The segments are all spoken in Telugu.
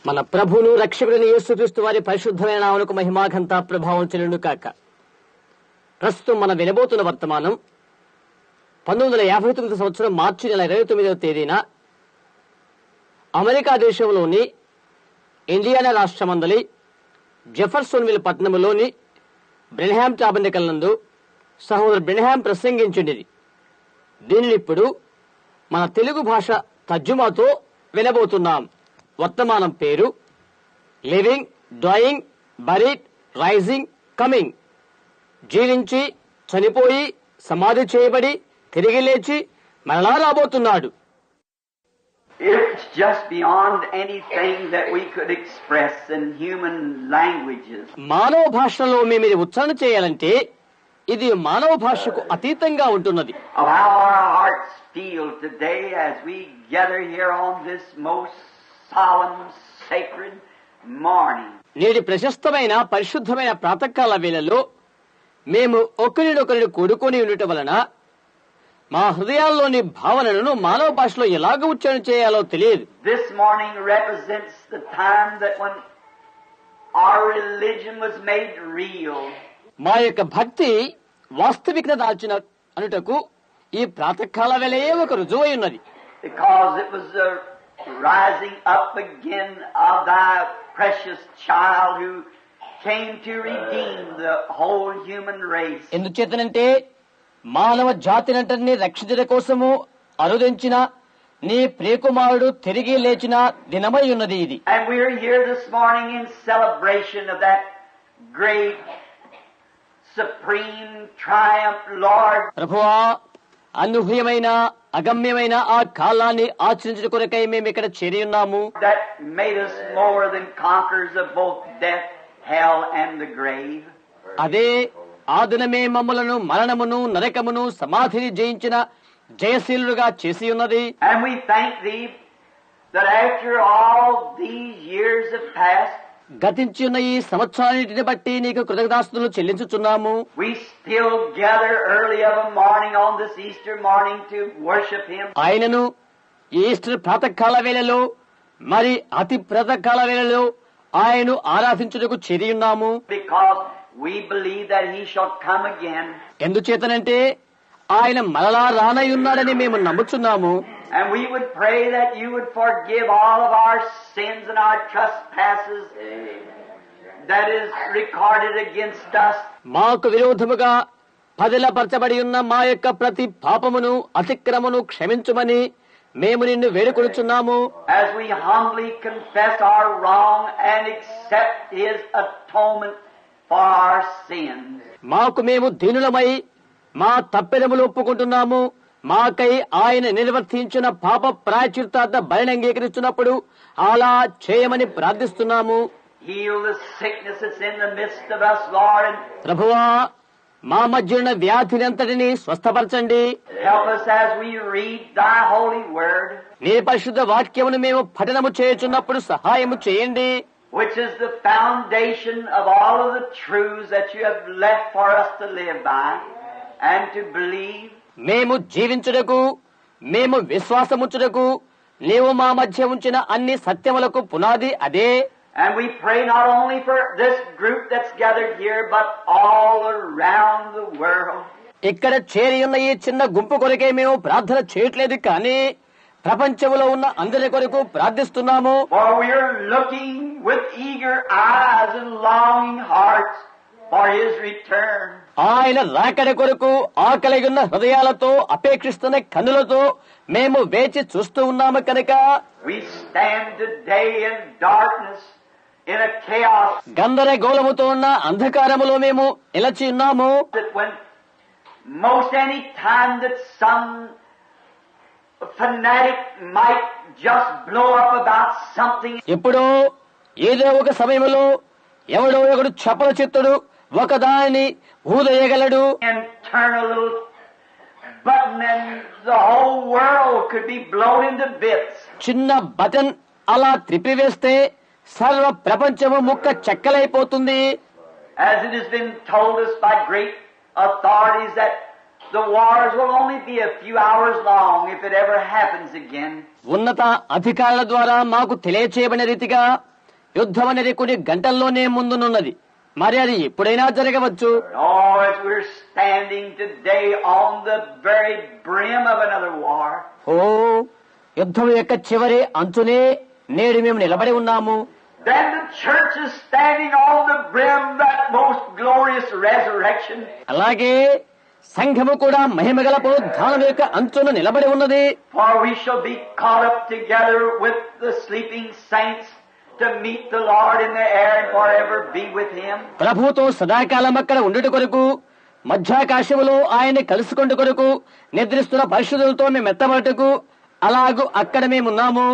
మన ప్రభువును రక్షకుడిని యేసుక్రీస్తు వారి పరిశుద్ధమైన నామమునకు మహిమ ఘనత ప్రభావం చెల్లును కాక. ప్రస్తుతం మన వినబోతున్న వర్తమానం 1959 సంవత్సరం మార్చి నెల 29వ తేదీన అమెరికా దేశంలోని ఇండియానా రాష్ట్రమందలి జెఫర్సన్విల్ పట్టణంలోని బ్రెన్హామ్ టాబర్నకల్ నందు సహోదరు బ్రెన్హామ్ ప్రసంగించింది. దీనిని ఇప్పుడు మన తెలుగు భాష తర్జుమాతో వినబోతున్నాం. వర్తమానం పేరు living, dying, buried, rising, coming. జీవించి, చనిపోయి, సమాధి చేయబడి, తిరిగి లేచి మరలా రాబోతున్నాడు. It's just beyond anything that we could express in human languages. మానవ భాషలో మేము ఇది ఉచ్చారణ చేయాలంటే ఇది మానవ భాషకు అతీతంగా ఉంటున్నది. Of how our hearts feel today as we gather here on this most solemn, sacred morning. నేటి ప్రశస్తమైన పరిశుద్ధమైన ప్రాతకాల వేళలో మేము ఒకరినొకరిని కూడుకొని ఉండటం వలన మా హృదయాల్లోని భావనలను మానవ భాషలో ఎలాగ ఉచ్చారణ చేయాలో తెలియదు. This morning represents the time that when our religion was made real. మా యొక్క భక్తి వాస్తవికత దాల్చిన అనుటకు ఈ ప్రాతకాల వేళయే ఒక రుజువై ఉన్నది. Because it was the rising up again of thy precious child who came to redeem the whole human race. ఎందుచేతనంటే మానవ జాతినంతటినీ రక్షించట కోసము అరుదించిన నీ ప్రియకుమారుడు తిరిగి లేచిన దినమై ఉన్నది ఇది. And we are here this morning in celebration of that great supreme triumph, Lord. ప్రభువా, అనూహ్యమైన అగమ్యమైన ఆ కాలాన్ని ఆచరించడం కొరకై మేము ఇక్కడ చేరి ఉన్నాము. That made us more than conquerors of both death, hell and the grave. అదే ఆ దినమే మమ్మలను మరణమును నరకమును సమాధిని జయించిన జయశీలుగా చేసి ఉన్నది. And we thank thee that after all these years have passed, గతించి ఉన్న ఈ సంవత్సరాన్నిటిని బట్టి నీకు కృతజ్ఞతాస్తుతులు చెల్లించుచున్నాము. we still gather early of a morning on this Easter morning to worship him. ఆయనను ఈస్టర్ ప్రాతకాల వేళలో మరి అతి ప్రాతకాల వేళలో ఆయను ఆరాధించుటకు చేరి ఉన్నాము. Because we believe that he shall come again. ఎందుచేతనంటే ఆయన మరలా రానయ్యున్నాడని మేము నమ్ముచున్నాము. And we would pray that you would forgive all of our sins and our trespasses that is recorded against us. మాకు విరోధముగా పదిలపరచబడి ఉన్న మా యొక్క ప్రతి పాపమును అతిక్రమను క్షమించుమని మేము నిన్ను వేడుకొనుచున్నాము. As we humbly confess our wrong and accept his atonement for our sins. మాకు మేము దీనులమై మా తప్పెదములు ఒప్పుకుంటున్నాము. మాకై ఆయన నిర్వర్తించిన పాప ప్రాయశ్చిత్తార్థ బలిని అంగీకరిస్తున్నప్పుడు అలా చేయమని ప్రార్థిస్తున్నాము. Heal the sickness that's in the midst of us, Lord. ప్రభువా, మా మధ్య ఉన్న వ్యాధినంతటిని స్వస్థపరచండి. Help us as we read thy holy word, నీ పరిశుద్ధ వాక్యమును మేము పఠనము చేయుచున్నప్పుడు సహాయము చేయండి. which is the foundation of all of the truths that you have left for us to live by and to believe. మేము జీవించుటకు, మేము విశ్వాసముంచుటకు నీవు మా మధ్య ఉంచిన అన్ని సత్యములకు పునాది అదే. And we pray not only for this group that's gathered here, but all around the world. ఇక్కడ చేరి ఉన్న ఈ చిన్న గుంపు కొరకే మేము ప్రార్థన చేయట్లేదు, కానీ ప్రపంచంలో ఉన్న అందరి కొరకు ప్రార్థిస్తున్నాము. For we are looking with eager eyes and longing hearts for his return. ఆయన రాకడ కొరకు ఆకలిగి ఉన్న హృదయాలతో అపేక్షిస్తున్న కన్నులతో మేము వేచి చూస్తూ ఉన్నాము కనుక We stand today in darkness, in a chaos, గందరగోళముతో ఉన్న అంధకారములో మేము నిలచి ఉన్నాము. that when most any time that some fanatic might just blow up about something, ఎప్పుడో ఏదో ఒక సమయంలో ఎవడో ఒకడు చపల చిత్తుడు ఒకదానిని ఊదయగలడు. and turn a little button and the whole world could be blown into bits. చిన్న బటన్ అలా త్రిప్పివేస్తే సర్వ ప్రపంచము ముక్క చెక్కలైపోతుంది. As it has been told us by great authorities that the wars will only be a few hours long if it ever happens again. ఉన్నత అధికారుల ద్వారా మాకు తెలియచేయబడిన రీతిగా యుద్ధం అనేది కొన్ని గంటల్లోనే ముందునున్నది. మరి అది ఎప్పుడైనా జరగవచ్చు. Oh, as we're standing today on the very brim of another war. ఓ యుద్ధం యొక్క చివరి అంచునే నేడు మేము నిలబడి ఉన్నాము. Then the church is standing on the brim of that most glorious resurrection. అలాగే సంఘము కూడా మహిమగల పునరుద్ధానం యొక్క అంచున నిలబడి ఉన్నది. For we shall be caught up together with the sleeping saints to meet the Lord in the air and forever be with Him. ప్రభుతో సదాకాలం అక్కడ ఉండుట కొరకు మధ్యాకాశములో ఆయన కలుసుకొండు కొరకు నిద్రిస్తున్న పరిశుద్ధులతో మేము ఎత్తబడుటకు అలాగూ అక్కడ మేమున్నాము.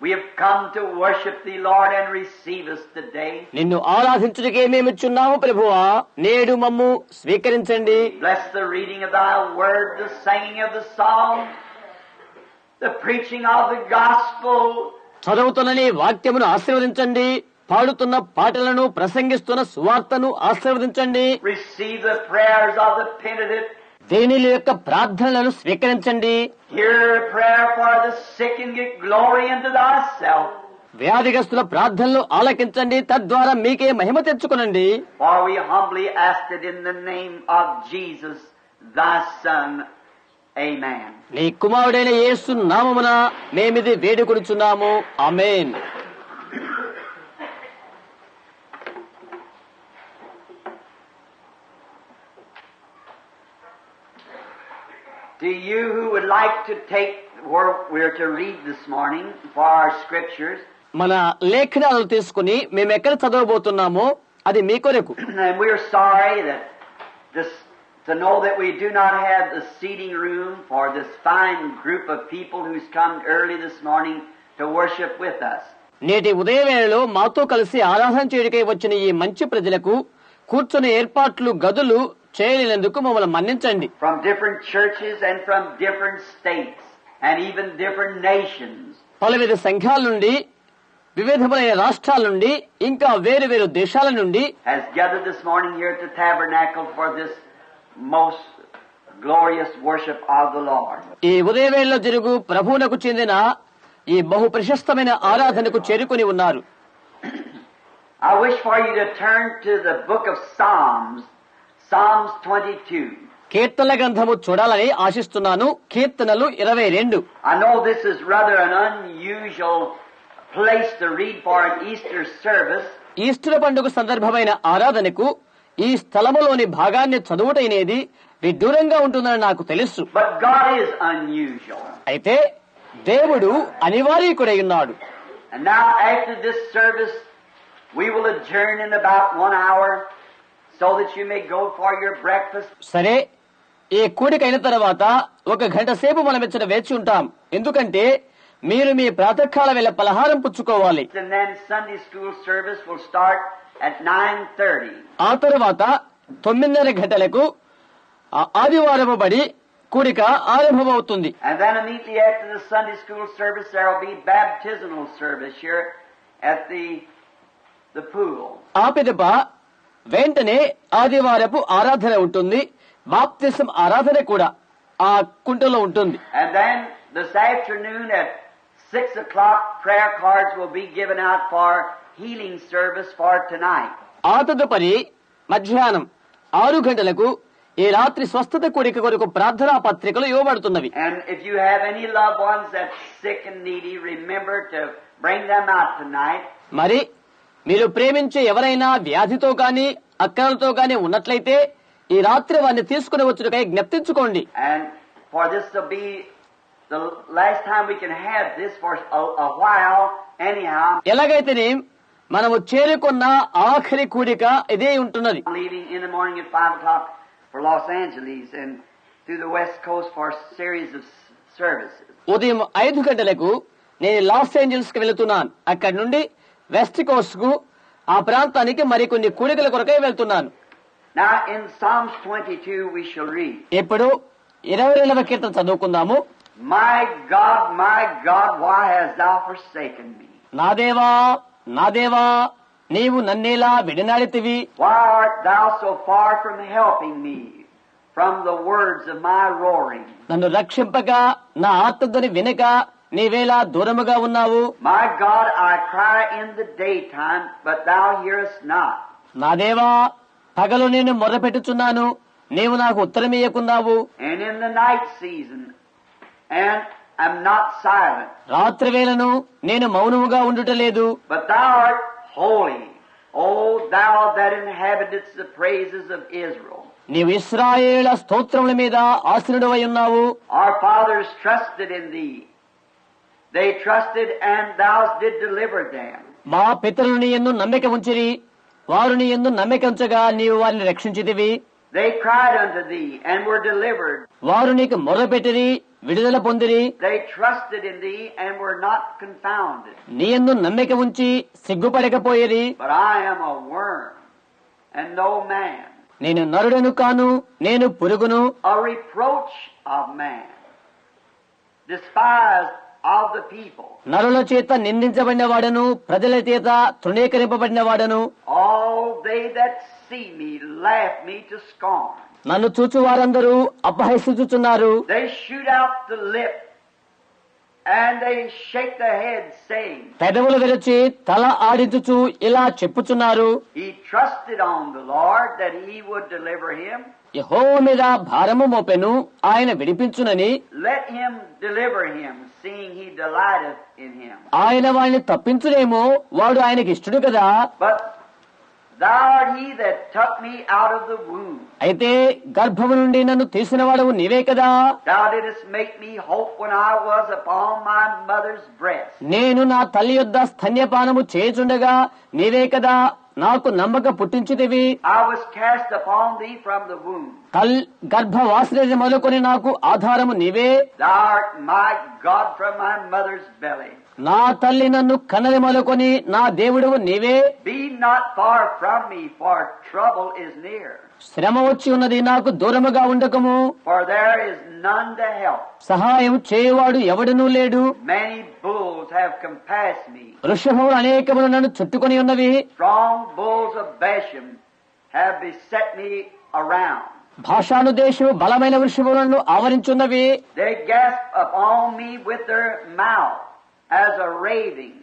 We have come to worship Thee, Lord, and receive us today. నిన్ను ఆరాధించుటకే మేమిచ్చున్నాము ప్రభువా, నేడు మమ్ము స్వీకరించండి. Bless the reading of Thy word, the singing of the song, the preaching of the gospel. చదువుతున్న నీ వాక్యమును ఆశీర్వదించండి, పాడుతున్న పాటలను ప్రసంగిస్తున్న సువార్తను ఆశీర్వదించండి. Receive the prayers of the penitent. దేనిల యొక్క ప్రార్థనలను స్వీకరించండి. Hear a prayer for the sick and get glory into Thyself. వ్యాధిగ్రస్తుల ప్రార్థనలు ఆలకించండి, తద్వారా మీకే మహిమ తెచ్చుకునండి. For we humbly ask it in the name of Jesus, Thy Son. Amen. నీ కుమారుడైన యేసు నామమున మేమిది వేడుకొనుచున్నాము. ఆమేన్. To you who would like to take where we're to read this morning for our scriptures, మన లేఖనాలను తీసుకుని మేము ఎక్కడ చదవబోతున్నామో అది మీ కొరకు. and we're sorry that this to know that we do not have the seating room for this fine group of people who's come early this morning to worship with us. నేటి ఉదయవేళలో మాతో కలిసి ఆరాధన చేయడానికై వచ్చిన ఈ మంచి ప్రజలకు కూర్చునే ఏర్పాట్లు గదులు చేయలేనందుకు మమ్మల్ని మన్నించండి. From different churches and from different states and even different nations. పలువిధ సంఘాల నుండి, వివిధమైన రాష్ట్రాల నుండి, ఇంకా వేరు వేరు దేశాల నుండి has gathered this morning here at the tabernacle for this most glorious worship of the Lord. ఈ ఉదయవేళలో జరుగు ప్రభువునకు చెందిన ఈ బహు ప్రశస్తమైన ఆరాధనకు చేరుకుని ఉన్నారు. I wish for you to turn to the book of Psalms 22. కీర్తనల గ్రంథము చూడాలని ఆశిస్తున్నాను. కీర్తనలు 22. I know this is rather an unusual place to read for an Easter service. Easter పండుగ సందర్భమైన ఆరాధనకు ఈ స్థలములోని భాగాన్ని చదువుటనేది విడ్డూరంగా ఉంటుందని నాకు తెలుసు. But God is unusual. అయితే దేవుడు అనివార్యకుడై ఉన్నాడు. And now after this service, we will adjourn in about 1 hour so that you may go for your breakfast. సరే, ఈ కూడిక అయిన తర్వాత 1 గంట సేపు మనం ఇచ్చట వేచి ఉంటాం. ఎందుకంటే మీరు మీ ప్రాతకాల వేళ పలహారం పుచ్చుకోవాలి. And then Sunday school service will start at 9:30. ఆ తరువాత 9:30 గంటలకు ఆదివారము బడి కూడిక ఆరంభమవుతుంది. And then immediately after the Sunday school service, there will be baptismal service here at the pool. ఆ పిదప వెంటనే ఆదివారపు ఆరాధన ఉంటుంది. బాప్తిసం ఆరాధన కూడా ఆ కుంటలో ఉంటుంది. And then this afternoon at 6 o'clock, prayer cards will be given out for healing service for tonight. ఆ తదుపరి మధ్యాహ్నం 6 గంటలకు ఈ రాత్రి స్వస్థత కూడిక కొరకు ప్రార్థనా పత్రికలు ఇవ్వబడుతున్నవి. And if you have any loved ones that's sick and needy, remember to bring them out tonight. మరి మీరు ప్రేమించే ఎవరైనా వ్యాధితో గాని అక్కలతో గాని ఉన్నట్లయితే ఈ రాత్రి వారిని తీసుకుని వచ్చుటకై జ్ఞప్తించుకోండి. And for this to be the last time we can have this for a while anyhow. ఎలాగైతేనే మనము చేరుకున్న ఆఖరి కూడిక ఇదే ఉంటున్నది. Leaving in the morning at 5 o'clock for Los Angeles and through the West Coast for a series of services. ఉదయం 5 గంటలకు నేను లాస్ ఏంజల్స్ కి వెళుతున్నాను. అక్కడి నుండి వెస్ట్ కోస్ట్ కు ఆ ప్రాంతానికి మరికొన్ని కూడికల కొరకై వెళ్తున్నాను. Now in Psalms 22 we shall read. ఇప్పుడు 22వ కీర్తన చదువుకుందాము. My God, why hast thou forsaken me? నా దేవా, నా దేవా, నీవు నన్నేలా విడనాడితివి. Why art thou so far from helping me from the words of my roaring? నన్ను రక్షింపక, నా ఆర్తధ్వని వినక నీవేలా దూరముగా ఉన్నావు? My God, I cry in the daytime, but thou hearest not. నా దేవా, పగలు నేను మొర్రపెట్టుచున్నాను, నీవు నాకు ఉత్తరమియ్యకున్నావు. And in the night season, and am not silent. రాత్రి వేళను నేను మౌనముగా ఉండుటలేదు. But thou art holy, O thou that inhabitest the praises of Israel. నీవు ఇశ్రాయేలు స్తోత్రముల మీద ఆసీనుడవై ఉన్నావు. Our fathers trusted in thee. They trusted, and thou did deliver them. మా పితరులు నీ యందు నమ్మిక ఉంచిరి, వారు నీ యందు నమ్మిక ఉంచగా నీవు వారిని రక్షించితివి. They cried unto thee, and were delivered. వారు నీకు మొర్రపెట్టిరి, విడుదల పొందిరి. They trusted in thee, and were not confounded. నీ యందు నమ్మిక ఉంచి సిగ్గుపడకపోయిరి. But I am a worm, and no man, నేను నరుడను కాను, నేను పురుగును, a reproach of man, despised of the people. నరుల చేత నిందించబడిన వాడను, ప్రజల చేత తృణీకరింపబడిన వాడను. All they that see me laugh me to scorn. నన్ను చూచు వారందరూ అపహసిస్తున్నారు. They shoot out the lip, and they shake their head, saying, పెదవులు విరచి తల ఆడించుచు ఇలా చెప్పుచున్నారు, He trusted on the Lord that he would deliver him. యెహోవా మీద భారము మోపెను, ఆయన విడిపించునని. Let him deliver him, seeing he delighteth in him. ఆయన వాడిని తప్పించునేమో, వాడు ఆయనకి ఇష్టడు కదా. But thou art he that took me out of the womb. అయితే గర్భము నుండి నన్ను తీసిన వాడవు నీవే కదా. Thou didst make me hope when I was upon my mother's breast. నేను నా తల్లి యొద్ద స్తన్యపానము చేయుచుండగా నీవే కదా నాకు నమ్మక పుట్టించితివి. I was cast upon thee from the womb. గర్భవాసిని మొదలుకొని నాకు ఆధారము నీవే. Thou art my God from my mother's belly. నా తల్లి నన్ను కన్నది మొదలుకొని నా దేవుడవు నీవే. Be not far from me, for trouble is near. శ్రమ వచ్చి ఉన్నది, నాకు దూరముగా ఉండకము. For there is none to help. సహాయం చేయువాడు ఎవడునూ లేడు. Many bulls have compassed me. వృషభములు అనేకములు నన్ను చుట్టుకొని ఉన్నవి. Strong bulls of Bashan have beset me around. భాషాను దేశము బలమైన వృషభములను ఆవరించున్నవి. They gasp upon me with their mouth as a raving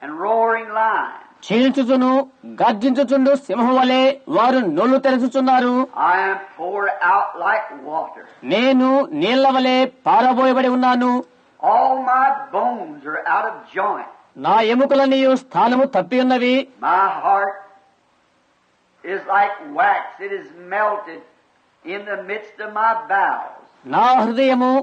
and roaring lion. చీల్చుచును గర్జించుచుండు సింహం వలె వారు నోళ్లు తెరచుచున్నారు. I am poured out like water. నేను నీళ్ల వలె పారబోయబడి ఉన్నాను. All my bones are out of joint. నా ఎముకలన్నీ స్థానము తప్పి ఉన్నవి. My heart is like wax. It is melted in the midst of my bowels. నా హృదయము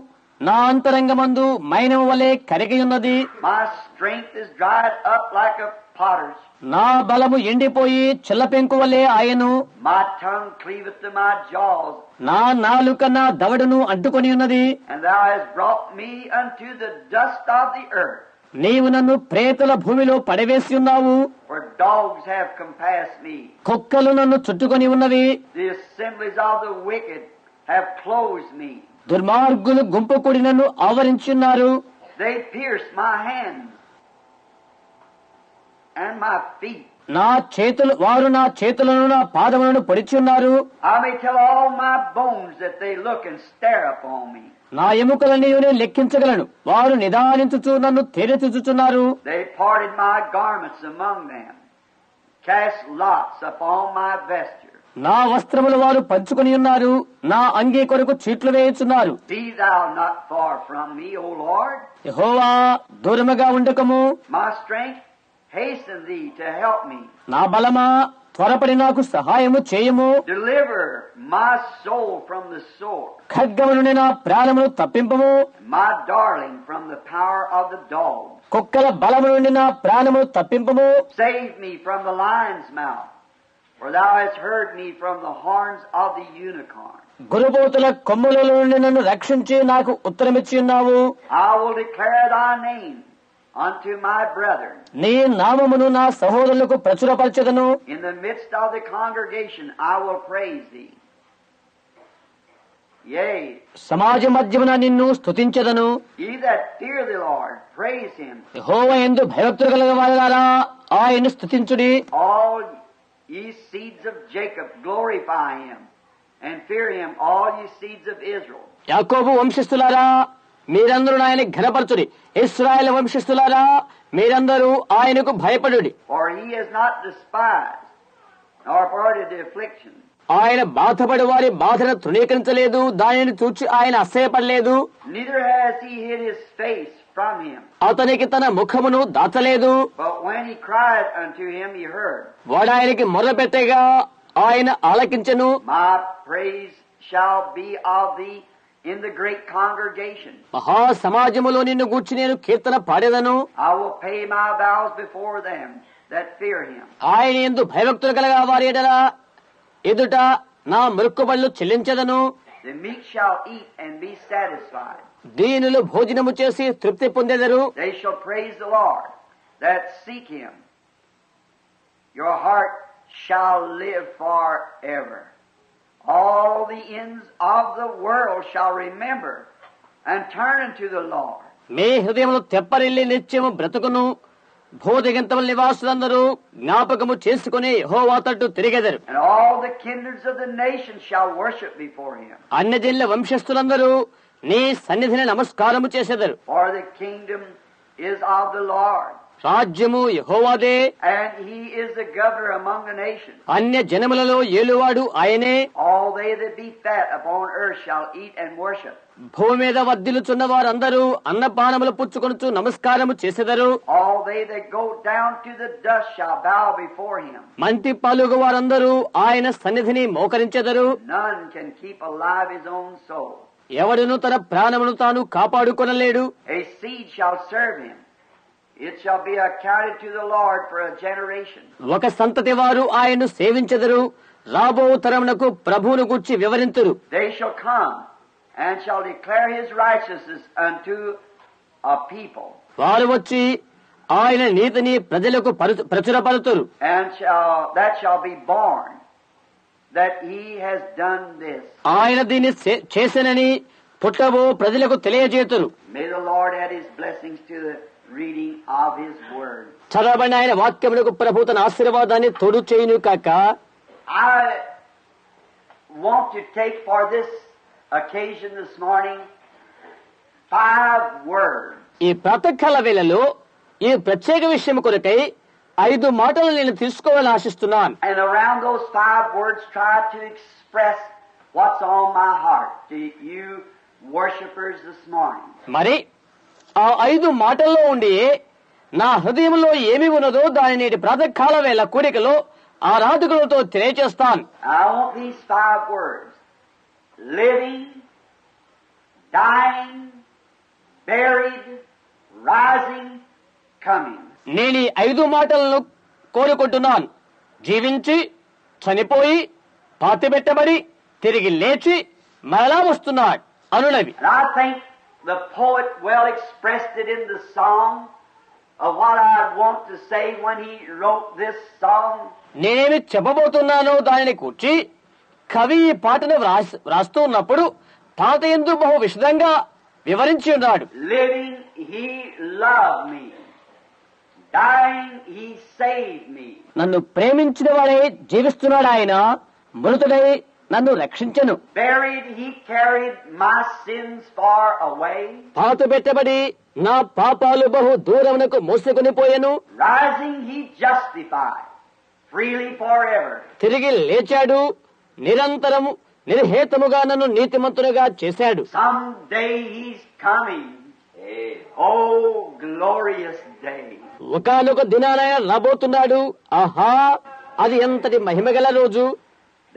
నా అంతరంగమందు మైనము వలె కరిగి ఉన్నది. My strength is dried up like a potter's. నా బలము ఎండిపోయి చిల్లపెంకు వలె ఆయను. My tongue cleaveth to my jaws. నా నాలుక నా దవడును అంటుకొని ఉన్నది. And thou hast brought me unto the dust of the earth. నీవు నన్ను ప్రేతుల భూమిలో పడవేసి ఉన్నావు. For dogs have compassed me. కుక్కలు నన్ను చుట్టుకొని ఉన్నవి. The assemblies of the wicked have closed me. దుర్మార్గులు గుంపు కూడి నన్ను ఆవరించున్నారు. They pierced my hands and my feet. వారు నా చేతులను నా పాదములను పొడిచున్నారు. I may tell all my bones that they look and stare upon me. నా ఎముకలన్నీ నేను లెక్కించగలను, వారు నిదానించుచు నన్ను తేరెచుచున్నారు. They parted my garments among them, cast lots upon my vesture. నా వస్త్రములు వారు పంచుకొని ఉన్నారు, నా అంగీ కొరకు చీట్లు వేయుచున్నారు. Be thou not far from me, O Lord. యెహోవా దూరముగా ఉండకము. My strength, hasten thee to help me. నా బలమా త్వరపడి నాకు సహాయము చేయము. Deliver my soul from the sword. ఖడ్గము నుండి నా ప్రాణమును తప్పింపము. My darling from the power of the dog. కుక్కల బలము నుండి నా ప్రాణమును తప్పింపము. Save me from the lion's mouth, for thou hast heard me from the horns of the unicorn. గురుబోతుల కొమ్ములలో నుండి నన్ను రక్షించి నాకు ఉత్తరమిచ్చి ఉన్నావు. I will declare thy name unto my brethren. నీ నామమును నా సహోదరులకు ప్రచురపరచెదను. In the midst of the congregation I will praise thee. Yea, సమాజ మధ్యమున నిన్ను స్తుతించెదను. ye that fear the Lord, praise him. యెహోవా యందు భయభక్తులు కలిగిన వారారా ఆయన్ను స్తుతించుడి. All ye seeds of Jacob, glorify him, and fear him, all ye seeds of Israel. యాకోబు వంశస్థులారా మీరందరూ ఆయన ఘనపరచుడి. ఇశ్రాయేలు వంశస్థులారా, మీరందరూ ఆయనకు భయపడుడి. For he has not despised nor parted the affliction. ఆయన బాధపడి వారి బాధను తృణీకరించలేదు, దానిని చూచి ఆయన అసహ్యపడలేదు. Neither has he hid his face from him. అతనికి తన ముఖమును దాచలేదు. But when he cried unto him, he heard. వాడు ఆయనకి మొర్రపెట్టగా ఆయన ఆలకించెను. My praise shall be of thee in the great congregation. మహా సమాజములో నిన్ను గూర్చి నేను కీర్తన పాడేదను. I will pay my vows before them that fear him. ఆయన యందు భయభక్తులు కలగా వారి ఎదుట నా మొక్కుబడులు చెల్లించదను. The meek shall eat and be satisfied. దీనులు భోజనము చేసి తృప్తి పొందెదరు. They shall praise the Lord that seek him. Your heart shall live forever. All the ends of the world shall remember and turn unto the Lord. మీ హృదయములు తెప్పరిల్లి నిత్యము బ్రతుకును. భూదిగంతముల నివాసులందరూ జ్ఞాపకము చేసుకుని యెహోవా తట్టు తిరిగెదరు. And all the kindreds of the nations shall worship before him. అన్యజనుల వంశస్థులందరూ నీ సన్నిధిని నమస్కారము చేసెదరు. For the kingdom is of the Lord, రాజ్యము యెహోవాదే, and he is the governor among the nations. అన్య జనములలో ఏలువాడు ఆయనే. All they that be fat upon earth shall eat and worship. భూమి మీద వర్ధిల్లుచున్న వారందరూ అన్నపానములు పుచ్చుకొనుచు నమస్కారము చేసెదరు. All they that go down to the dust shall bow before him. మంటి పాలుగు వారందరూ ఆయన సన్నిధిని మోకరించెదరు. None can keep alive his own soul. ఎవడును తన ప్రాణమును తాను కాపాడుకొనలేడు. A seed shall serve him. It shall be accounted to the Lord for a generation. ఒక సంతతి వారు ఆయన్ను సేవించెదరు. రాబో తరమునకు ప్రభువును గూర్చి వివరింతురు. They shall come and shall declare his righteousness unto a people. వారు వచ్చి ఆయన నీతిని ప్రజలకు ప్రచురపరుతురు. And that shall be born that he has done this. ఆయన దీన్ని చేసెనని పుట్టబో ప్రజలకు తెలియజేతురు. May the Lord add his blessings to the reading of his word. చదవబడిన ఆయన వాక్యములకు ప్రభు తన ఆశీర్వాదాన్ని తోడు చేయును కాక. I want to take for this occasion this morning 5 words. ఈ ప్రాతకాల వేళలో ఈ ప్రత్యేక విషయం కొరకై 5 మాటలు నేను తీసుకోవాలని ఆశిస్తున్నాను. And around those 5 words try to express what's on my heart to you worshipers this morning. మరి ఆ 5 మాటల్లో ఉండి నా హృదయంలో ఏమి ఉన్నదో దాని నేటి ప్రాతకాల వేళ కోరికలో ఆరాధకులతో తెలియజేస్తాను. I want these 5 words: living, dying, buried, rising, coming. నేను ఈ 5 మాటలను కోరుకుంటున్నాను. జీవించి, చనిపోయి, పాతిపెట్టబడి, తిరిగి లేచి, మరలా వస్తున్నాడు అనునవి. And I think the poet well expressed it in the song of what I want to say when he wrote this song. నేనేమి చెప్పబోతున్నానో దానిని కూర్చి కవి ఈ పాటను వ్రాస్తూ ఉన్నప్పుడు పాట యందు బహు విశదంగా వివరించి ఉన్నాడు. Living, he loved me. Dying, he saved me. నన్ను ప్రేమించిన వాడే జీవిస్తున్నాడు ఆయన, మృతుడై నన్ను రక్షించెను. Buried, he carried my sins far away. పాత పెట్టబడి నా పాపాలు బహు దూరమునకు మోసుకొని పోయెను. Rising, he justified freely forever. తిరిగి లేచాడు, నిరంతరము నిర్హేతముగా నన్ను నీతిమంతునిగా చేశాడు. Someday he's coming. Oh, glorious day. ఒకానొక దినాలైన రాబోతున్నాడు. ఆహా, అది ఎంతటి మహిమగల రోజు.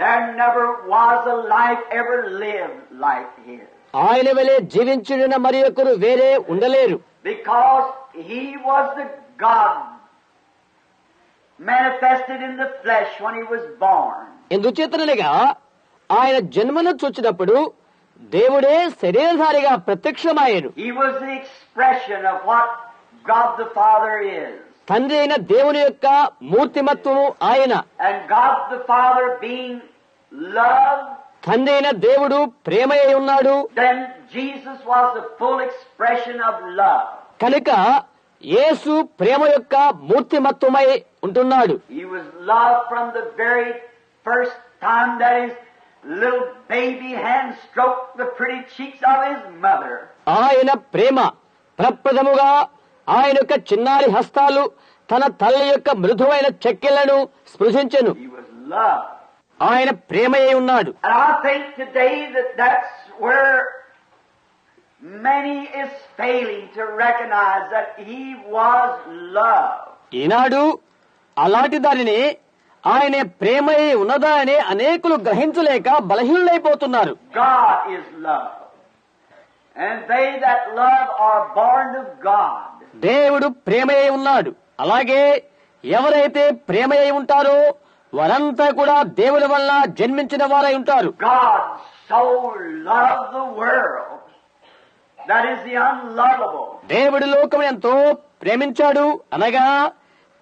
There never was a life ever lived like his. ఆయన వలె జీవించిన మరి ఒకరు వేరే ఉండలేరు. Because he was the God manifested in the flesh when he was born. ఎందుచేతనగా ఆయన జన్మను చూచినప్పుడు దేవుడే శరీరధారిగా ప్రత్యక్షమాయను. He was the expression of what God the Father is. తండ్రి అయిన దేవుని యొక్క మూర్తిమత్వము ఆయన. And God the Father being love, తండ్రి అయిన దేవుడు ప్రేమయై ఉన్నాడు. then Jesus was the full expression of love. కనుక యేసు ప్రేమ యొక్క మూర్తిమత్వమై ఉంటున్నాడు. He was love from the very first time, that is, little baby hand stroked the pretty cheeks of his mother. ఆయన ప్రేమ ప్రప్రథముగా ఆయన యొక్క చిన్నారి హస్తాలు తన తల్లి యొక్క మృదువైన చెక్కిళ్లను స్పృశించెను. He was loved. ఆయన ప్రేమయే ఉన్నాడు. And I think today that that's where many is failing to recognize that he was loved. ఈనాడు అలాంటి దానిని ఆయన ప్రేమయే ఉన్నదా అని అనేకులు గ్రహించలేక బలహీనులైపోతున్నారు. God is love. And they that love are born of God. దేవుడు ప్రేమయే ఉన్నాడు. అలాగే ఎవరైతే ప్రేమయే ఉంటారో వారంతా కూడా దేవుని వల్ల జన్మించిన వారై ఉంటారు. God so loved the world. That is the unlovable. దేవుడు లోకం ఎంతో ప్రేమించాడు అనగా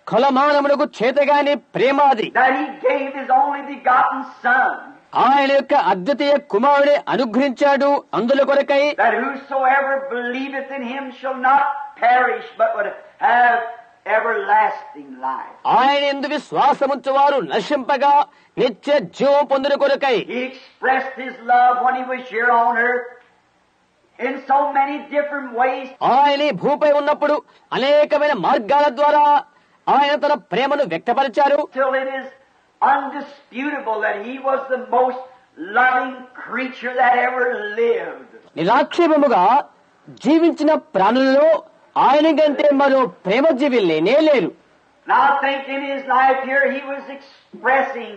కొలమానమునకు చేతగాని ప్రేమ అది. That he gave his only begotten Son. ఆయన యొక్క అద్వితీయ కుమారుడే అనుగ్రహించాడు అందుల కొరకై. That whosoever believeth in him shall not perish but would have everlasting life. ఆయన యందు విశ్వాసముంచువారు నశింపగా నిత్య జీవం పొందుట కొరకై. He expressed his love when he was here on earth in so many different ways. ఆయన ఈ భూపై ఉన్నప్పుడు అనేకమైన మార్గాల ద్వారా ఆయన తన ప్రేమను వ్యక్తపరిచారు. Till it is undisputable that he was the most loving creature that ever lived. నిరాక్షేపముగా జీవించిన ప్రాణులలో ఆయన కంటే మరో ప్రేమ జీవి లేనే లేరు. And I think in his life here he was expressing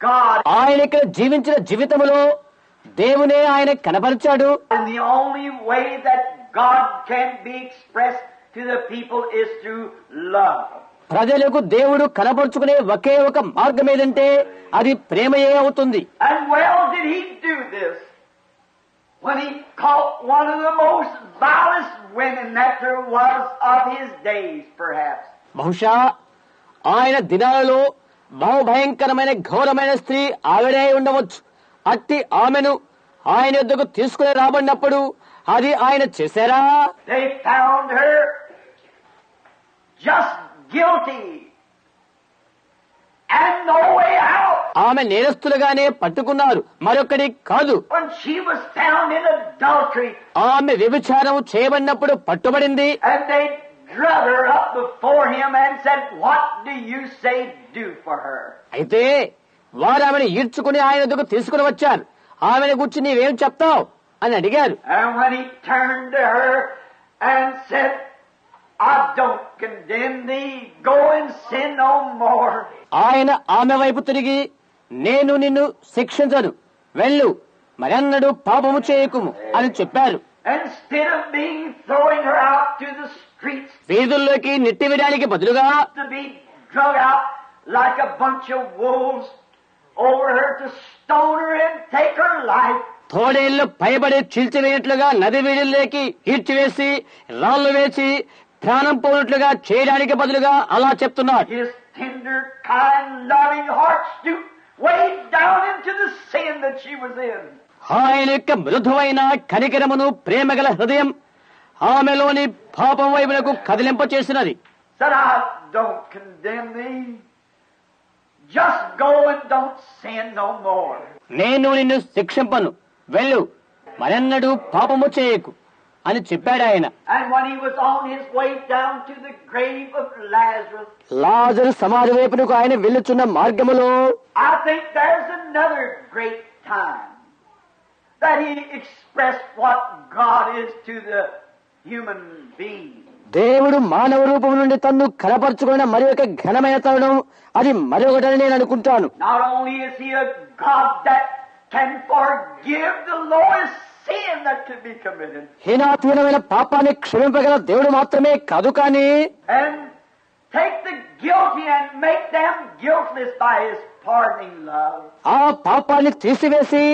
God. ఆయన ఇక్కడ జీవించిన జీవితములో దేవునే ఆయన కనపరిచాడు. And the only way that God can be expressed to the people is through love. ప్రజలకు దేవుడు కనపరుచుకునే ఒకే ఒక మార్గం ఏదంటే అది ప్రేమయే అవుతుంది. And well did he do this when he caught one of the most vilest women that there was of his days, perhaps. బహుశా ఆయన దినాలలో బహుభయంకరమైన ఘోరమైన స్త్రీ ఆవిడే ఉండవచ్చు. అట్టి ఆమెను ఆయన యొద్దకు తీసుకుని రాబడినప్పుడు అది ఆయన చేశారా? They found her just guilty and no way out. ఆమె నేరస్తులుగానే పట్టుకున్నారు, మరొకటి కాదు. When she was found in adultery, ఆమె వ్యభిచారం చేయబడినప్పుడు పట్టుబడింది. and they drug her up before him and said, "What do you say do for her?" అయితే వారు ఆమెను ఈడ్చుకుని ఆయన వద్దకు తీసుకుని వచ్చారు. ఆమెను గురించి నీవేం చెప్తావు అని అడిగారు. And when he turned to her and said, "I don't condemn thee, go and sin no more." ఆయన ఆమె వైపు తిరిగి నేను నిన్ను శిక్షించను, వెళ్ళు, మరెన్నడూ పాపము చేయకుము అని చెప్పారు. Instead of being throwing her out to the streets వీధుల్లోకి నెట్టివేయడానికి బదులుగా to be drug out like a bunch of wolves over her to stone her and take her life. తోడేళ్లు పైబడి చీల్చివేయట్లుగా నది వీధుల్లోకి ఈడ్చివేసి రాళ్లు వేసి ప్రాణం పోనట్లుగా చేయడానికి బదులుగా అలా చెప్తున్నాడు. His tender, kind, loving heart stooped way down into the sin that she was in. ఆయన యొక్క మృదువైన కనికరమును ప్రేమగల హృదయం ఆమెలోని పాపం వైపునకు కదిలింప చేసినది. Said, "I don't condemn thee. Just go and don't sin no more." నేను నిన్ను శిక్షింపను, వెళ్ళు, మరెన్నడూ పాపము చేయకు అని చెప్పాడు ఆయన. And when he was on his way down to the grave of Lazarus, లాజరు సమాధి వైపునకు ఆయన వెళ్ళుచున్న మార్గములో I think there's another great time that he expressed what God is to the human being. దేవుడు మానవ రూపం నుండి తన్ను కనపరుచుకున్న మరి ఒక ఘనమైన తరుణం అది మరొకటని నేను అనుకుంటాను. Not only is he a God that can forgive the lowest sin that could be committed, హీనాతీనమైన పాపాన్ని క్షమింపగల దేవుడు మాత్రమే కాదు, కానీ and take the guilty and make them guiltless by his pardoning love. ఆ పాపాన్ని తీసివేసి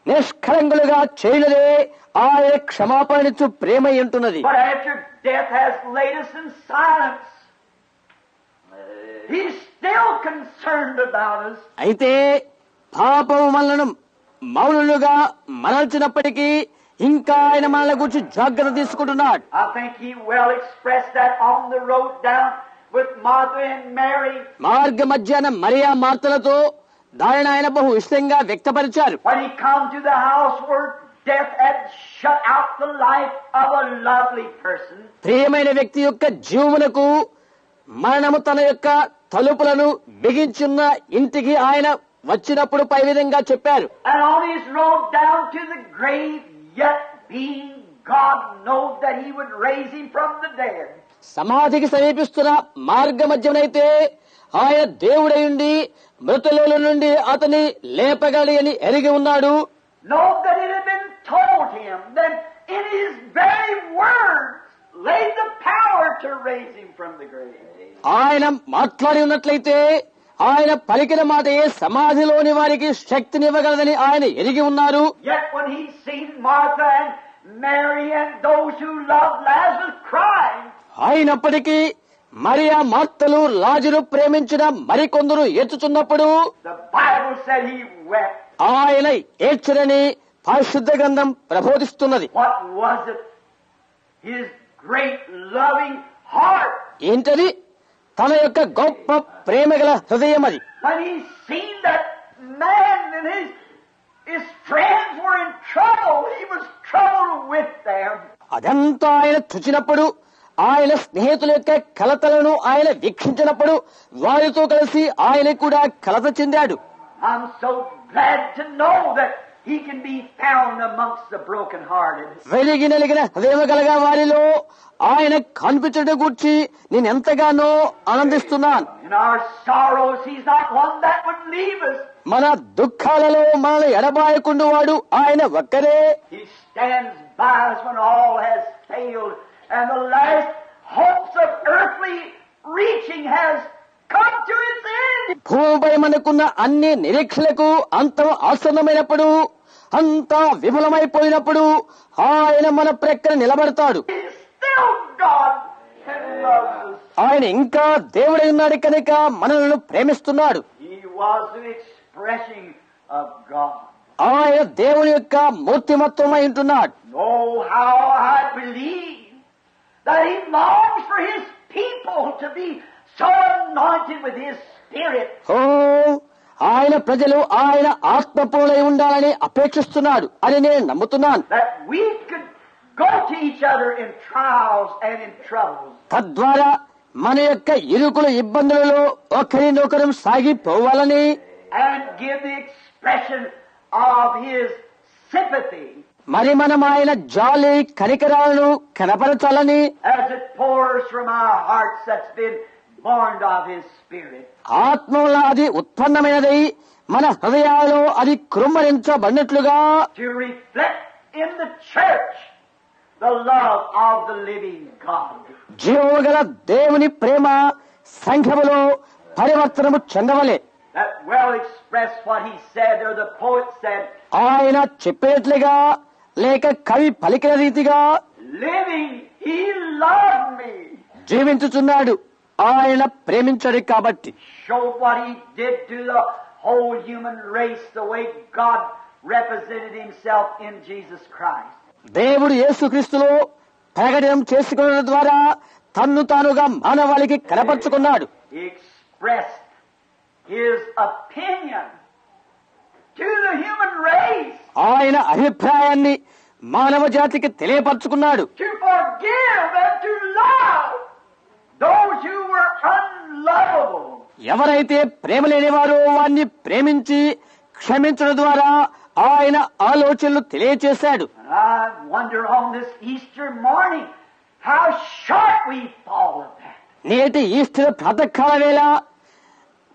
నిష్కలంగులుగా చేయలేదే ఆయన క్షమాపణించు ప్రేమ ఉంటున్నది. But after death has laid us in silence, he's still concerned about us. అయితే పాపము మనలను మౌనులుగా మరల్చినప్పటికీ ఇంకా ఆయన మనల గురించి జాగ్రత్త తీసుకుంటున్నాడు. I think he well expressed that on the road down with Martha and Mary. మార్గ మధ్యాహ్న మరియా మార్తలతో దానిని ఆయన బహు ఇష్టంగా వ్యక్తపరిచారు. When he come to the house where death had shut out the life of a lovely person, ప్రియమైన వ్యక్తి యొక్క జీవమునకు మరణము తన యొక్క తలుపులను బిగించున్న ఇంటికి ఆయన వచ్చినప్పుడు పై విధంగా చెప్పారు. and on his road down to the grave, yet being God knows that he would raise him from the dead. సమాధికి సమీపిస్తున్న మార్గ మధ్యనైతే ఆయన దేవుడై ఉండి మృతుల నుండి అతని లేపగలి అని ఎరిగి ఉన్నాడు. Know that it had been told him that in his very words lay the power to raise him from the grave. ఆయన మాట్లాడి ఉన్నట్లయితే ఆయన పలికిన మాటయే సమాధిలోని వారికి శక్తినివ్వగలదని ఆయన ఎరిగి ఉన్నారు. Yet when he seen Martha and Mary and those who loved Lazarus crying, అయినప్పటికీ మరియా మార్తలు లాజరు ప్రేమించిన మరికొందరు ఏడ్చుచున్నప్పుడు the Bible said he wept. ఆయన ఏడ్చునని పరిశుద్ధ గ్రంథం ప్రబోధిస్తున్నది. What was it? His great loving heart. ఏంటది? తన యొక్క గొప్ప ప్రేమగల హృదయం అది. When he seen that man and his friends were in trouble, he was troubled with them. అదంతా ఆయన చూచినప్పుడు, ఆయన స్నేహితుల యొక్క కలతలను ఆయన వీక్షించినప్పుడు వారితో కలిసి ఆయన కూడా కలత చెందాడు. I'm so glad to know that he can be found amongst the brokenhearted. వెలిగి నలిగిన హృదయం కలగా వారిలో ఆయన కనిపించడం గూర్చి నేనెంతగానో ఆనందిస్తున్నాను. In our sorrows, he's not one that would leave us. మన దుఃఖాలలో మనల్ని ఎడబాయకుండా వాడు ఆయన ఒక్కరే. He stands by us when all has failed and the last hopes of earthly reaching has come to its end. భూమిపై మనకున్న అన్ని నిరీక్షలకు అంతం ఆసన్నమైనప్పుడు, అంతా విఫలమైపోయినప్పుడు ఆయన మన ప్రక్కన నిలబడతాడు. He's still God and loves us. ఆయన ఇంకా దేవుడై ఉన్నాడు కనుక మనల్ని ప్రేమిస్తున్నాడు. He was the expression of God. ఆయన దేవుని యొక్క మూర్తిమత్వమై ఉంటున్నాడు. Oh, how I believe that he longs for his people to be so anointed with his spirit. ఓ ఆయన ప్రజలు ఆయన ఆత్మపూర్ణై ఉండాలని అపేక్షిస్తున్నాడు అని నేను నమ్ముతున్నాను. That we could go to each other in trials and in troubles. తద్వారా మన యొక్క ఇరుకుల ఇబ్బందులలో ఒకరినొకరు సాగిపోవాలని, And give the expression of his sympathy మరి మనం ఆయన జాలి కనికరాలను కనపరచాలని, as it pours from our hearts that's been born of his spirit. ఆత్మలో అది ఉత్పన్నమైనదై మన హృదయాలలో అది కృమ్మరించబడినట్లుగా To reflect in the church the love of the living God. జీవగల దేవుని ప్రేమ సంఘములో పరివర్తనము చెందవలే. That well expressed what he said, or the poet said, ఆయన చెప్పినట్లుగా లేక కవి పలికిన రీతిగా, living, he loved me. జీవించుచున్నాడు, ఆయన ప్రేమించాడు కాబట్టి. Showed what he did to the whole human race, the way God represented himself in Jesus Christ. దేవుడు యేసుక్రీస్తులో ప్రకటన చేసుకోవడం ద్వారా తన్ను తానుగా మానవాళికి కనపరుచుకున్నాడు. He expressed his opinion to the human race ఆయన అభిప్రాయాన్ని మానవ జాతికి తెలియపరుచుకున్నాడు. to forgive and to love those who were unlovable. ఎవరైతే ప్రేమ లేనివారో వారిని ప్రేమించి క్షమించడం ద్వారా ఆయన ఆలోచనలు తెలియచేశాడు. And I wonder on this Easter morning how short we fall of that. నేటి ఈస్టర్ ప్రాతకాల వేళ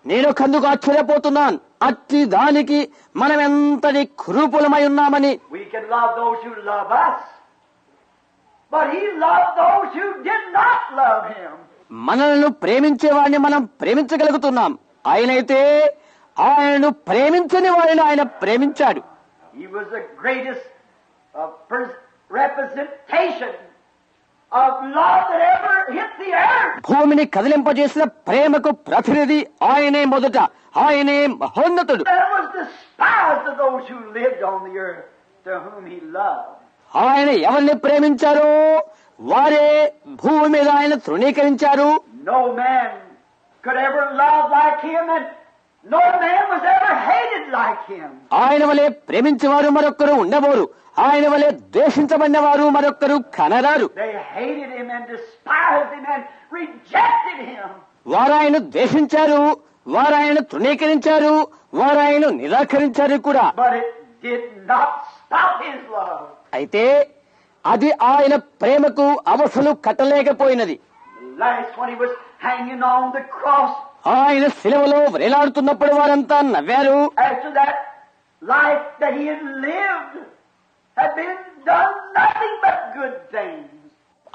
నేను కందుకు ఆశ్చర్యపోతున్నాను. అట్టి దానికి మనం ఎంతటి కురూపులమై ఉన్నామని. We can love those who love us, but he loved those who did not love him. మనల్ని ప్రేమించే వాడిని మనం ప్రేమించగలుగుతున్నాం. ఆయనైతే ఆయనను ప్రేమించని వాడిని ఆయన ప్రేమించాడు. He was the greatest representation of love that ever hit the earth. భూమిని కదిలింపజేసిన ప్రేమకు ప్రతినిధి ఆయనే మొదట. ఆయనే మహోన్నతుడు. And was despised of those who lived on the earth, to whom he loved. ఆయన ఎవరిని ప్రేమించారో వారే భూమి మీద ఆయన తృణీకరించారు. No man could ever love like him, and No man was ever hated like him. ఆయన వలె ప్రేమించేవారు మరొక్కరు ఉండబోరు. ఆయన వలె ద్వేషించబడిన వారు మరొక్కరు కనరారు. They hated him and despised him and rejected him. వారాయను ద్వేషించారు, వారాయను తృణీకరించారు, వారాయను నిరాకరించారు కూడా. But it did not stop his love. అయితే అది ఆయన ప్రేమకు అవసలు కట్టలేకపోయినది. Last, when he was hanging on the cross, ఆయన శిలువలో వేలాడుతున్నప్పుడు వారంతా నవ్వారు. after that life that he had lived had been done nothing but good things.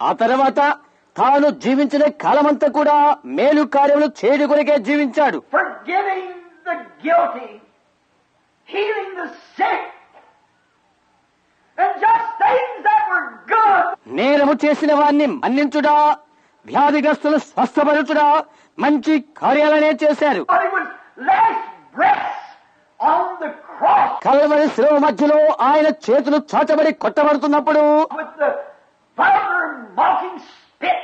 ఆ తర్వాత తాను జీవించిన కాలమంతా కూడా మేలు కార్యములు చేయడు కొరకే జీవించాడు. Forgiving the guilty, healing the sick, and just things that were good. నేరము చేసిన వారిని మన్నించుడా, వ్యాధిగ్రస్తులు స్వస్థపరచుడా, మంచి కార్యాలనే చేశారు. But it was last breaths on the cross Calvary శిలువ మధ్యలో ఆయన చేతులు చాచబడి కొట్టబడుతున్నప్పుడు with the vulgar mocking spit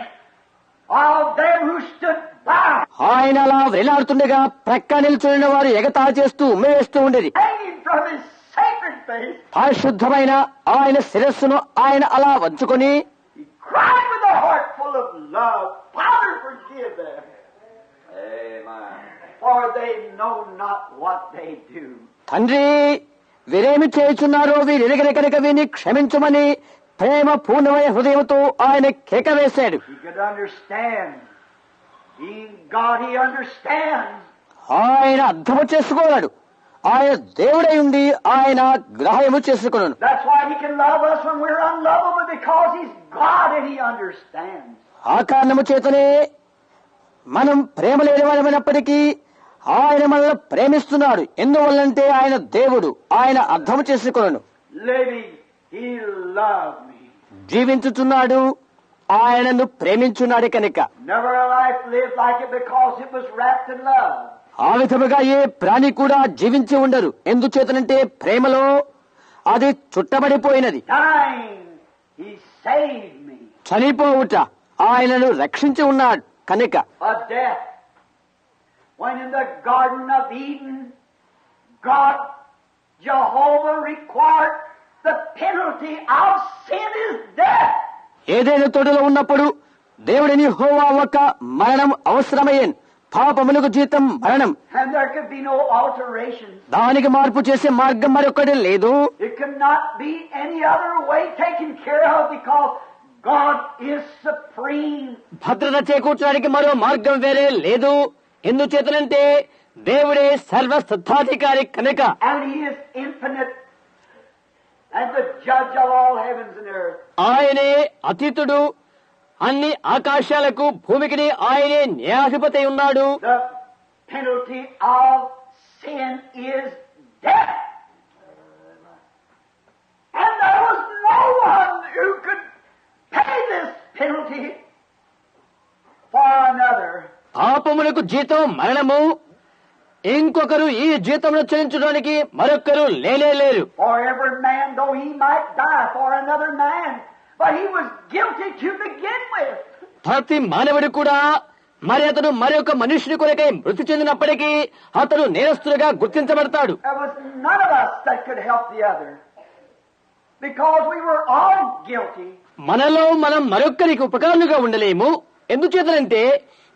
of them who stood by, ఆయన అలా వేలాడుతుండగా ప్రక్క నిల్చున్న వారు ఎగతాళి చేస్తూ ఉమ్మేస్తూ ఉండేది. hanging from his sacred face. పరిశుద్ధమైన ఆయన శిరస్సును ఆయన అలా వంచుకొని He cried with a heart full of love, Father, forgive them. Amen. For they know not what they do. తండ్రి, వీరేమి చేయుచున్నారో వీరెరగని కనుక వీరిని క్షమించమని ప్రేమ పూర్ణమైన హృదయంతో ఆయన కేక వేశాడు. He could understand. Being God, he understands. ఆయన అర్థము చేసుకోలేడు. ఆయన దేవుడై ఉండి ఆయన గ్రహము చేసుకున్నాను. That's why he can love us when we're unlovable, because he's God and he understands. ఆ కారణము చేతనే మనం ప్రేమ లేని వారమైనప్పటికీ ఆయన మనల్ని ప్రేమిస్తున్నాడు. ఎందువల్లంటే ఆయన దేవుడు, ఆయన అర్థము చేసుకున్నాను. Living, he loved me. జీవించుచున్నాడు, ఆయనను ప్రేమించున్నాడు కనుక. Never a life lived like it because it was wrapped in love. ఆ విధముగా ఏ ప్రాణి కూడా జీవించి ఉండరు. ఎందుచేతనంటే ప్రేమలో అది చుట్టబడిపోయినది. Dying, he saved me. చనిపోవుట ఆయనను రక్షించి ఉన్నాడు కనుక. A death. When in the Garden of Eden, God, Jehovah required the penalty of sin is death. ఏదైనా తోటలో ఉన్నప్పుడు దేవుడిని యెహోవా ఒక మరణం అవసరమయ్యేను. పాపములకు జీతం మరణం. And there could be no alterations. దానికి మార్పు చేసే మార్గం మరొకటి లేదు. It could not be any other way taken care of because God is supreme. భద్రత చేకూర్చడానికి మరో మార్గం వేరే లేదు. ఎందుచేతనంటే దేవుడే సర్వసత్తాధికారి కనుక. And he is infinite and the judge of all heavens and earth. ఆయనే అతీతుడు, అన్ని ఆకాశాలకు భూమికి ఆయనే న్యాయాధిపతి ఉన్నాడు. The penalty of sin is death. And there was no one who could pay this penalty for another. పాపములకు జీతం మరణము. ఇంకొకరు ఈ జీతమును చెల్లించడానికి మరొకరు లేరు. For every man, though he might die for another man, but he was guilty to begin with. ప్రతి మానవుడు కూడా మరి అతడు మరొక మనుషుని కొరకై మృతి చెందినప్పటికీ అతడు నేరస్తులుగా గుర్తించబడతాడు. There was none of us that could help the other because we were all guilty. మనలో మనం మరొక్కరికి ఉపకారులుగా ఉండలేము. ఎందుచేతనంటే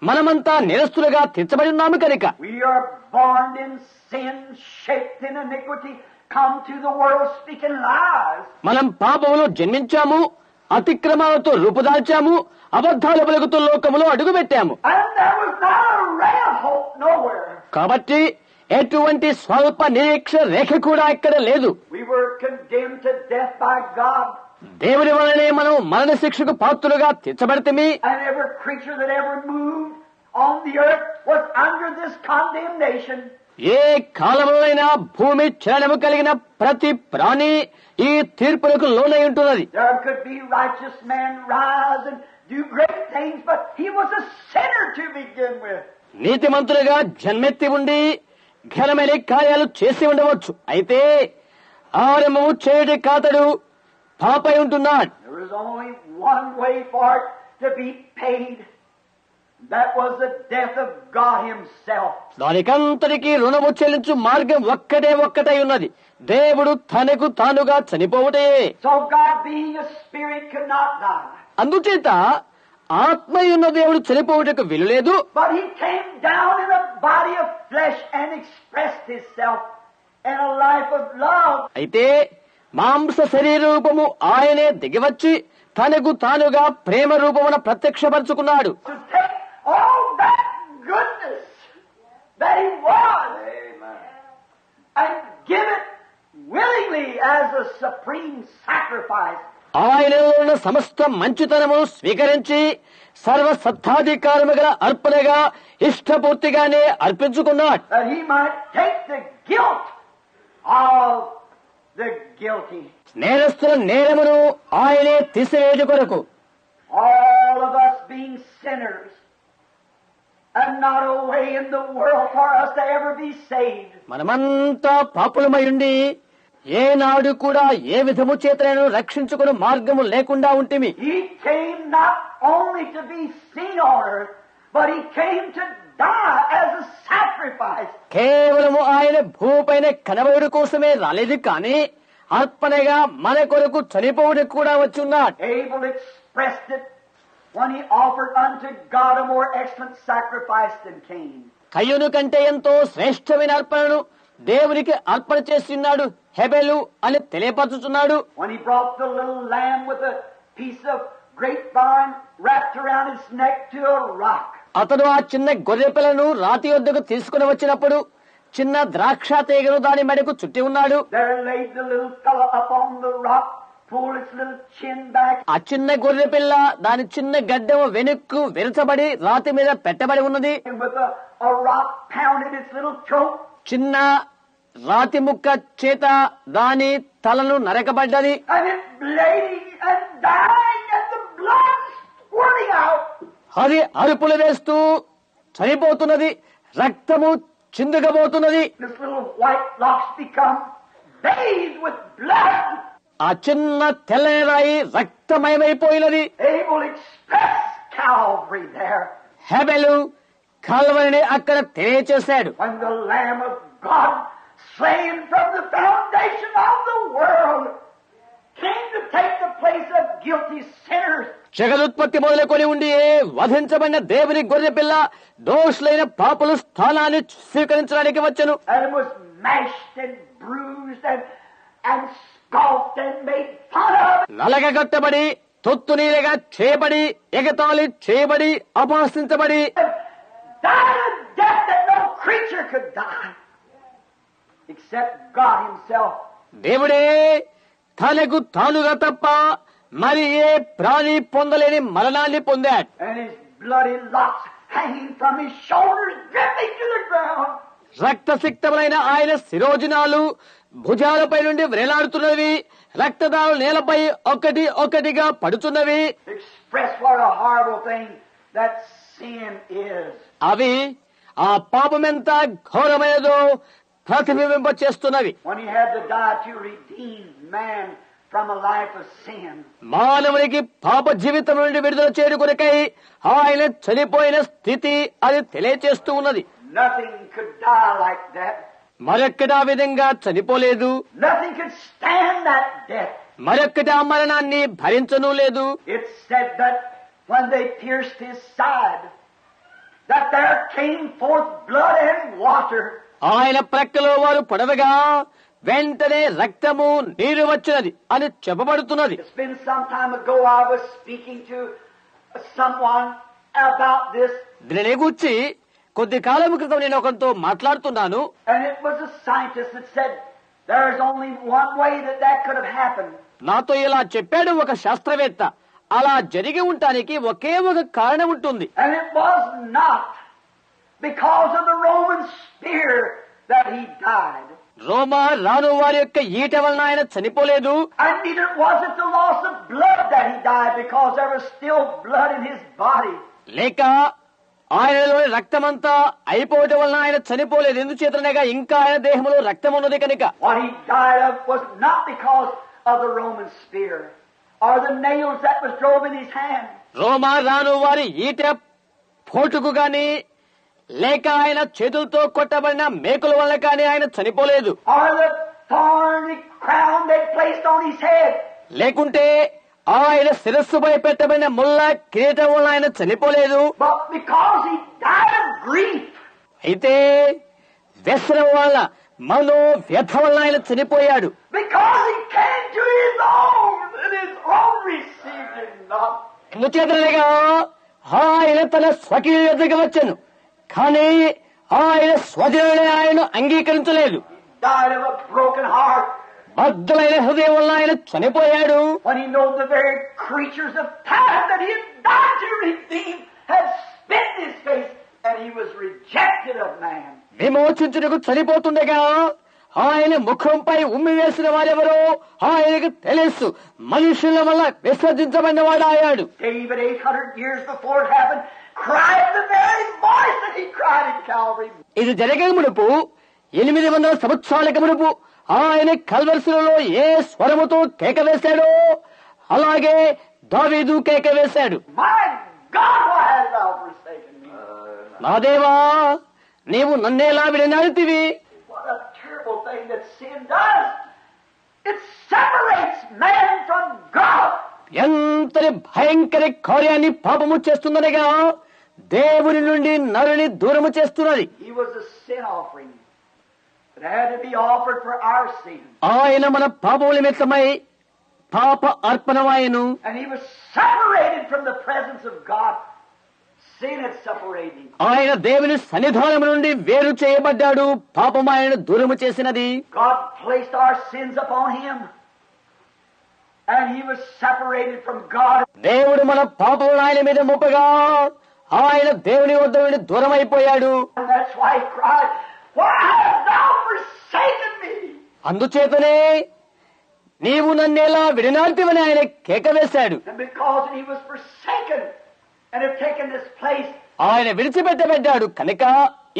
మనమంతా నేరస్తులుగా తీర్చబడి ఉన్నాము కనుక. We are born in sin, shaped in iniquity, come to the world speaking lies. మనం పాపములో జన్మించాము, అతిక్రమాలతో రూపుదాల్చాము, అబద్ధాలు పలుకుతూ లోకములో అడుగుపెట్టాము. And there was not a ray of hope nowhere. కాబట్టి ఎటువంటి స్వల్ప నిరీక్ష రేఖ కూడా ఇక్కడ లేదు. We were condemned to death by God. దేవుని వలనే మనం మరణ శిక్షకు పాత్రులుగా తీర్చబడితిమి. And every creature that ever moved on the earth was under this condemnation. ఏ కాలంలోనైనా భూమి చలనము కలిగిన ప్రతి ప్రాణి ఈ తీర్పులకు లోనై ఉంటున్నది. There could be righteous men rise and do great things, but he was a sinner to begin with. నీతిమంతులుగా జన్మెత్తి ఉండి ఘనమైన కార్యాలు చేసి ఉండవచ్చు. అయితే ఆరంభము చేయటి కాతడు పాపై ఉంటున్నాడు. There was only one way for it to be paid. That was the death of God Himself. దానికంతటికీ రుణము చెల్లించు మార్గం ఒక్కటై ఉన్నది, దేవుడు తనకు తానుగా చనిపోవటే. So God, being a spirit, could not die. అందుచేత ఆత్మయున్న దేవుడు చనిపోవుటకు వీలులేదు. But He came down in a body of flesh and expressed Himself in a life of love. అయితే మాంస శరీర రూపము ఆయనే దిగివచ్చి తనకు తానుగా ప్రేమ రూపమున ప్రత్యక్షపరుచుకున్నాడు. To take all that goodness that He was, amen, and give it willingly as a supreme sacrifice. ఆయనలో ఉన్న సమస్త మంచితనము స్వీకరించి సర్వసత్తాధికారము గల అర్పణగా ఇష్టపూర్తిగానే అర్పించుకున్నాడు. That He might take the guilt of the guilty. నేరస్తుల నేరమును ఆయనే తీసివేయు కొరకు. All of us being sinners and not a way in the world for us to ever be saved. మనమంతా పాపులమైయుండి ఏనాడు కూడా ఏ విధము చేతనైనా రక్షించుకుని మార్గము లేకుండా ఉంటిమి. He came not only to be seen on earth, but He came to die as a sacrifice. కేవలము ఆయన భూపైన కనబడుట కోసమే రాలేదు కానీ అర్పణగా మన కొరకు చనిపోవడానికి కూడా వచ్చి ఉన్నాడు. Abel expressed it when he offered unto God a more excellent sacrifice than Cain. కయ్యూను కంటే ఎంతో శ్రేష్టమైన అర్పణను దేవునికి అర్పణ చేస్తున్నాడు హెబెలు అని తెలియపరచుచున్నాడు. When he brought the little lamb with a piece of grapevine wrapped around its neck to a rock. అతడు ఆ చిన్న గొర్రె పిల్లను రాతి వద్దకు తీసుకుని వచ్చినప్పుడు చిన్న ద్రాక్ష తీగను దాని మెడకు చుట్టి ఉన్నాడు. There laid the little fellow up on the rock, pulled its little chin back. ఆ చిన్న గొర్రె పిల్ల దాని చిన్న గడ్డము వెనుక్కు విరచబడి రాతి మీద పెట్టబడి ఉన్నది. And with a rock pounded its little throat. చిన్న రాతి ముక్క చేత దాని తలను నరకబడ్డది. And it bleeding and dying and the blood squirting out. అది అరుపులు వేస్తూ చనిపోతున్నది, రక్తము చిందుగబోతున్నది. This little white locks become bathed with blood. ఆ చిన్న తెల్లని రాయి రక్తమయమైపోయినది. Abel expressed Calvary there. హెబెలు కల్వరిని అక్కడ తెలియచేశాడు. When the Lamb of God, slain from the foundation of the world, came to take the place of guilty sinners. జగదుత్పత్తి మొదలుకొని ఉండి వధించబడిన దేవుని గొర్రె పిల్ల దోషులైన పాపుల స్థానాన్ని స్వీకరించడానికి వచ్చెను. And it was mashed and bruised and scoffed and made fun of. నలగగట్టబడి తొత్తునీలుగా చేయబడి ఎగతాళి చేయబడి అపహసించబడి Died a death that no creature could die except God Himself. దేవుడే తనకు తానుగా తప్ప మరి ఏ ప్రాణి పొందలేని మరణాన్ని పొందాడు. And His bloody locks hanging from His shoulders, dripping to the ground. రక్తసిక్తములైన ఆయన శిరోజనాలు భుజాలపై నుండి వ్రేలాడుతున్నవి, రక్తదాలు నేలపై ఒక్కటిగా పడుతున్నవి. Express what a horrible thing that sin is. అవి ఆ పాపమెంత ఘోరమైనదో ప్రతిబింబ చేస్తున్నవి. When He had to die to redeem man from a life of sin. మానవునికి పాప జీవితం నుండి విడుదల చేయడం కొరకై ఆయన చనిపోయిన స్థితి అది తెలియచేస్తూ ఉన్నది. Nothing could die like that. మరొక్కటి ఆ విధంగా చనిపోలేదు. Nothing could stand that death. మరొక్కటి ఆ మరణాన్ని భరించను లేదు. It said that when they pierced His side, that there came forth blood and water. ఆయన ప్రక్కలో వారు పడవగా వెంటనే రక్తము నీరు వచ్చినది అని చెప్పబడుతున్నది. It's been some time ago I was speaking to someone about this, దీనిని గూర్చి కొద్ది కాలం క్రితం నేను ఒకరితో మాట్లాడుతున్నాను. and it was a scientist that said there's only one way that could have happened. నాతో ఇలా చెప్పాడు ఒక శాస్త్రవేత్త, అలా జరిగి ఉండటానికి ఒకే ఒక కారణం ఉంటుంది. And it was not because of the Roman spear that He died. రోమా రాను వారి యొక్క ఈట వలన ఆయన చనిపోలేదు. And neither was it the loss of blood that He died, because there was still blood in His body. లేక ఆయనలోని రక్తమంతా అయిపోవటం వలన ఆయన చనిపోలేదు. ఎందుచేతనగా ఇంకా ఆయన దేహంలో రక్తం ఉన్నది కనుక. What He died of was not because of the Roman spear or the nails that was drove in His hand. రోమా రాను వారి ఈట పోటుకు గాని లేక ఆయన చేతులతో కొట్టబడిన మేకుల వల్ల కానీ ఆయన చనిపోలేదు. or the thorny crown they placed on his head. లేకుంటే ఆయన శిరస్సుపై పెట్టబడిన ముళ్ళ కిరీటం వల్ల ఆయన చనిపోలేదు. But because he died of grief, అయితే వ్యసనం వల్ల మనోవ్యథ వల్ల ఆయన చనిపోయాడు. because he came to his own, and his own received him not. ఎందుచేతనగా ఆయన తన స్వకీయ యొద్దకు వచ్చాను, కానీ ఆయన స్వజనులే ఆయన అంగీకరించలేదు. Died of a broken heart. బద్దలైన హృదయం వల్ల ఆయన చనిపోయాడు. When he knows the very creatures of time that he had died to redeem had spit in his face, and he was rejected of man. విమోచించుటకు చనిపోతుండగా ఆయన ముఖంపై ఉమ్మి వేసిన వారెవరో ఆయనకు తెలుసు. మనుషుల వల్ల విసర్జించబడిన వాడు అయ్యాడు. David, 800 years before it happened, cried the very voice that he cried at Calvary. ఇది జరిగే మునుపు 800 సంవత్సరాలకు మునుపు ఆయన కల్వరిశిలలో ఏ స్వరముతో కేక వేశాడో అలాగే దావీదు కేక వేశాడు. My God, why hast thou forsaken me? నా దేవా, నీవు నన్నేలా విడనాడితివి? What a terrible thing that sin does. It separates man from God. ఎంతటి భయంకర కార్యాన్ని పాపము చేస్తుందనగా దేవుని నుండి నరుని దూరము చేస్తున్నది. He was a sin offering that had to be offered for our sin. ఆయన మన పాపముల నిమిత్తమై పాప అర్పణమాయను. And he was separated from the presence of God. Sin had separated him. ఆయన దేవుని సన్నిధానం నుండి వేరు చేయబడ్డాడు. పాపం ఆయన దూరము చేసినది. God placed our sins upon him. And he was separated from God. దేవుడు మన పాపములను ఆయన మీద మోపగా ఆయన దేవుని వద్ద నుండి దూరం అయిపోయాడు. And that's why he cried, why hast thou forsaken me? అందుచేతనే నీవు నన్నేలా విడనాడితివని ఆయన కేక వేశాడు. And because he was forsaken and had taken this place ఆయన విడిచిపెట్టబడ్డాడు కనుక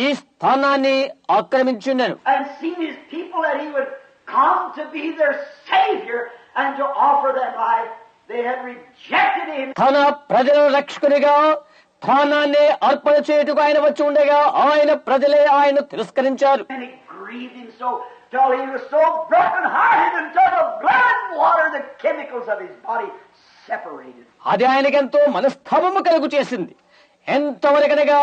ఈ స్థానాన్ని ఆక్రమించున్నాను. and seen his people that he would come to be their Savior and to offer them life, they had rejected him. తన ప్రజల రక్షకునిగా ప్రాణాన్ని అర్పణ చేయుటకు ఆయన వచ్చి ఉండగా ఆయన ప్రజలే ఆయన తిరస్కరించారు. And it grieved him so till he was so broken-hearted until the blood and water, the chemicals of his body separated. అది ఆయనకెంతో మనస్తాపము కలుగు చేసింది. ఎంతవరకనగా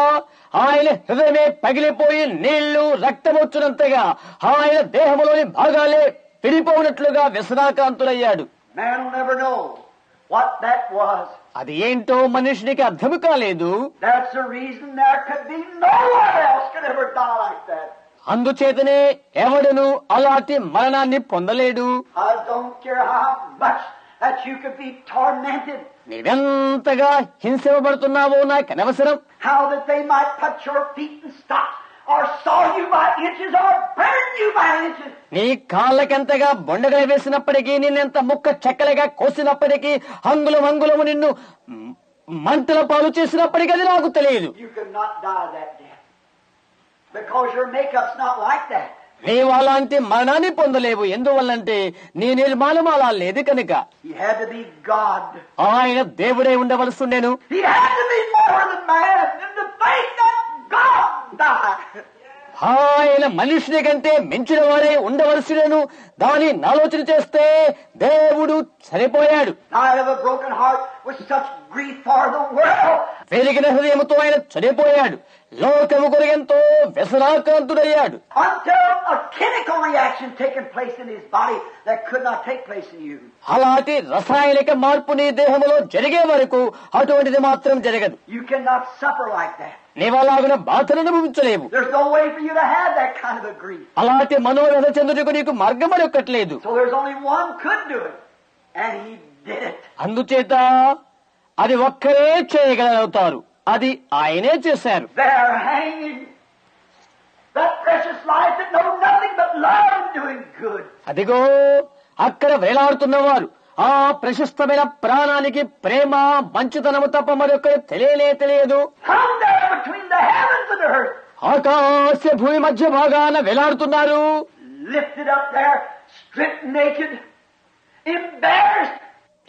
ఆయన హృదయమే పగిలిపోయి నీళ్లు రక్తమొచ్చునంతగా ఆయన దేహంలోని భాగాలే విడిపోయినట్లుగా వ్యసనాకాంతులయ్యాడు. Man will never know what that was. అది ఏంటో మనుషునికి అర్థము కాలేదు. That's the reason there could be no one else could ever die like that. అందుచేతనే ఎవడును అలాంటి మరణాన్ని పొందలేడు. I don't care how much that you could be tormented, నీవెంతగా హింసింపబడుతున్నావో నాకు అనవసరం. how that they might put your feet in stocks or saw you by inches or burn you by inches. నీ కాళ్ళకెంతగా బొండగా వేసినప్పటికీ నిన్నెంత ముక్క చెక్కలుగా కోసినప్పటికీ అంగుళము నిన్ను మంటల పాలు చేసినప్పటికీ అది నాకు తెలియదు. You could not die that death because your makeup's not like that. నీవు అలాంటి మరణాన్ని పొందలేవు. ఎందువల్లంటే నీ నిర్మాణం అలా లేదు కనుక. He had to be God. ఆయన దేవుడే ఉండవలసిండెను. He had to be more than man in the faith that God died. ఆయన మనుషుని కంటే మించిన వాడే ఉండవలసినను దాని ఆలోచన చేస్తే దేవుడు చనిపోయాడు. Died of a broken heart with such grief for the world. వెలిగిన హృదయముతో ఆయన చనిపోయాడు. లోకము కొరకెంతో వ్యసనాకాంతుడయ్యాడు. Until a chemical reaction taken place in his body that could not take place in you. అలాంటి రసాయనిక మార్పు నీ దేహములో జరిగే వరకు అటువంటిది మాత్రం జరగదు. You cannot suffer like that. నీవలాగున బాధను అనుభవించలేవు. There's no way for you to have that kind of a grief. అలాంటి మనోరథ చెందుటకు నీకు మార్గం మరొక్కట్లేదు. So there's only one could do it. And he did it. అందుచేత అది ఒక్కరే చేయగలుగుతారు. అది ఆయనే చేశారు. They're hanging that precious life that knows nothing but love and doing good. అదిగో అక్కడ వేలాడుతున్నవారు ఆ ప్రశస్తమైన ప్రాణానికి ప్రేమ మంచితనము తప్ప మరొకరు తెలియదు. Hung there between the heavens and the earth. ఆకాశ భూమి మధ్య భాగాన వేలాడుతున్నారు. Lifted up there, stripped naked, embarrassed.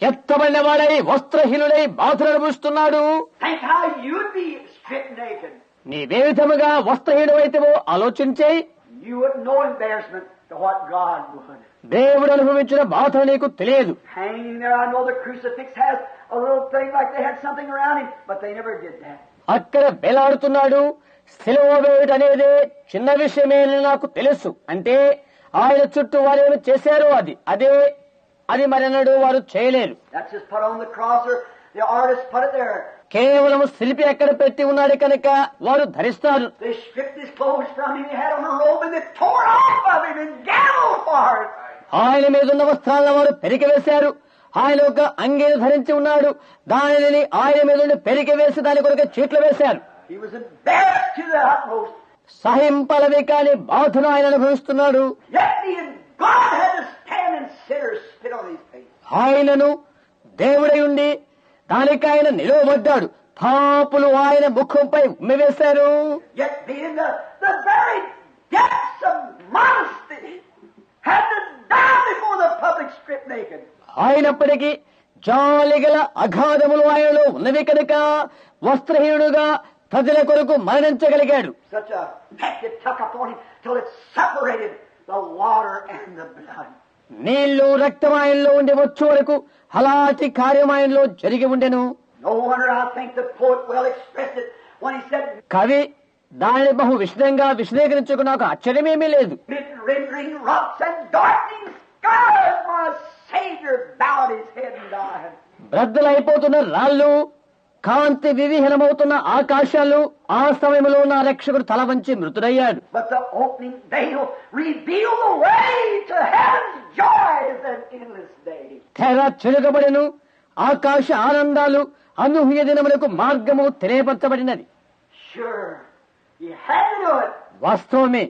ఎత్తబడిన వాడై వస్త్రహీనుడై బాధను అనుభవిస్తున్నాడు. Think how you'd be stripped naked. నీవే విధముగా వస్త్రహీనమైతేవో ఆలోచించే You wouldn't know embarrassment to what God would. దేవుడు అనుభవించిన బాధ నీకు తెలియదు. Hanging there, I know the crucifix has a little thing like they had something around him, but they never did that. అక్కడ వేలాడుతున్నాడు. సిలువ వేయుట అనేది చిన్న విషయమే అని నాకు తెలుసు. అంటే ఆయన చుట్టూ వారు ఏమి చేశారో అది మరెన్నడూ వారు చేయలేరు. That's just put on the cross, or the artist put it there. కేవలం శిల్పి అక్కడ పెట్టి ఉన్నాడు కనుక వారు ధరిస్తారు. They stripped his clothes from him. He had on a robe and they tore off of him and gambled for it. ఆయన మీద ఉన్న వస్త్రాలను వారు పెరికివేశారు. ఆయన ఒక అంగీని ధరించి ఉన్నాడు. దానిని ఆయన మీద నుండి పెరికివేసి దాని కొరకు చీట్లు వేశారు. He was embarrassed to the utmost. సహింపలవి కాని బాధను ఆయన అనుభవిస్తున్నాడు. Yet even God had to stand and sinners spit on his face. ఆయనను దేవుడై ఉండి దానికి ఆయన నిలువబడ్డాడు. పాపులు ఆయన ముఖంపై ఉమ్మివేశారు. Yet being the very depths of modesty, had to die before the public stripped naked. అయినప్పటికీ జాలిగల అగాధములు ఆయనలో ఉన్నవి కనుక వస్త్రహీనుడుగా ప్రజల కొరకు మరణించగలిగాడు. Such a peck it took upon him till it separated the water and the blood. నీళ్లు రక్తం ఆయనలో ఉండి వచ్చు వరకు అలాంటి కార్యం ఆయనలో జరిగి ఉండెను. No wonder I think the poet well expressed it when he said, కవి దానిని బహు విశదంగా విశదీకరించుకు నాకు ఆశ్చర్యమేమీ లేదు. "Mid rendering rocks and darkening skies, my Savior bowed his head and died." బ్రద్దలైపోతున్న రాళ్ళు, కాంతి వివిహీనమవుతున్న ఆకాశాలు, ఆ సమయంలో నా రక్షకుడు తల వంచి మృతుడయ్యాడు. But the opening veil revealed the way to heaven's joys and endless day. తెర చెరుగబడెను. ఆకాశ ఆనందాలు అనూహ్య దినములకు మార్గము తెలియపరచబడినది. Sure, he had to do it. వాస్తవమే,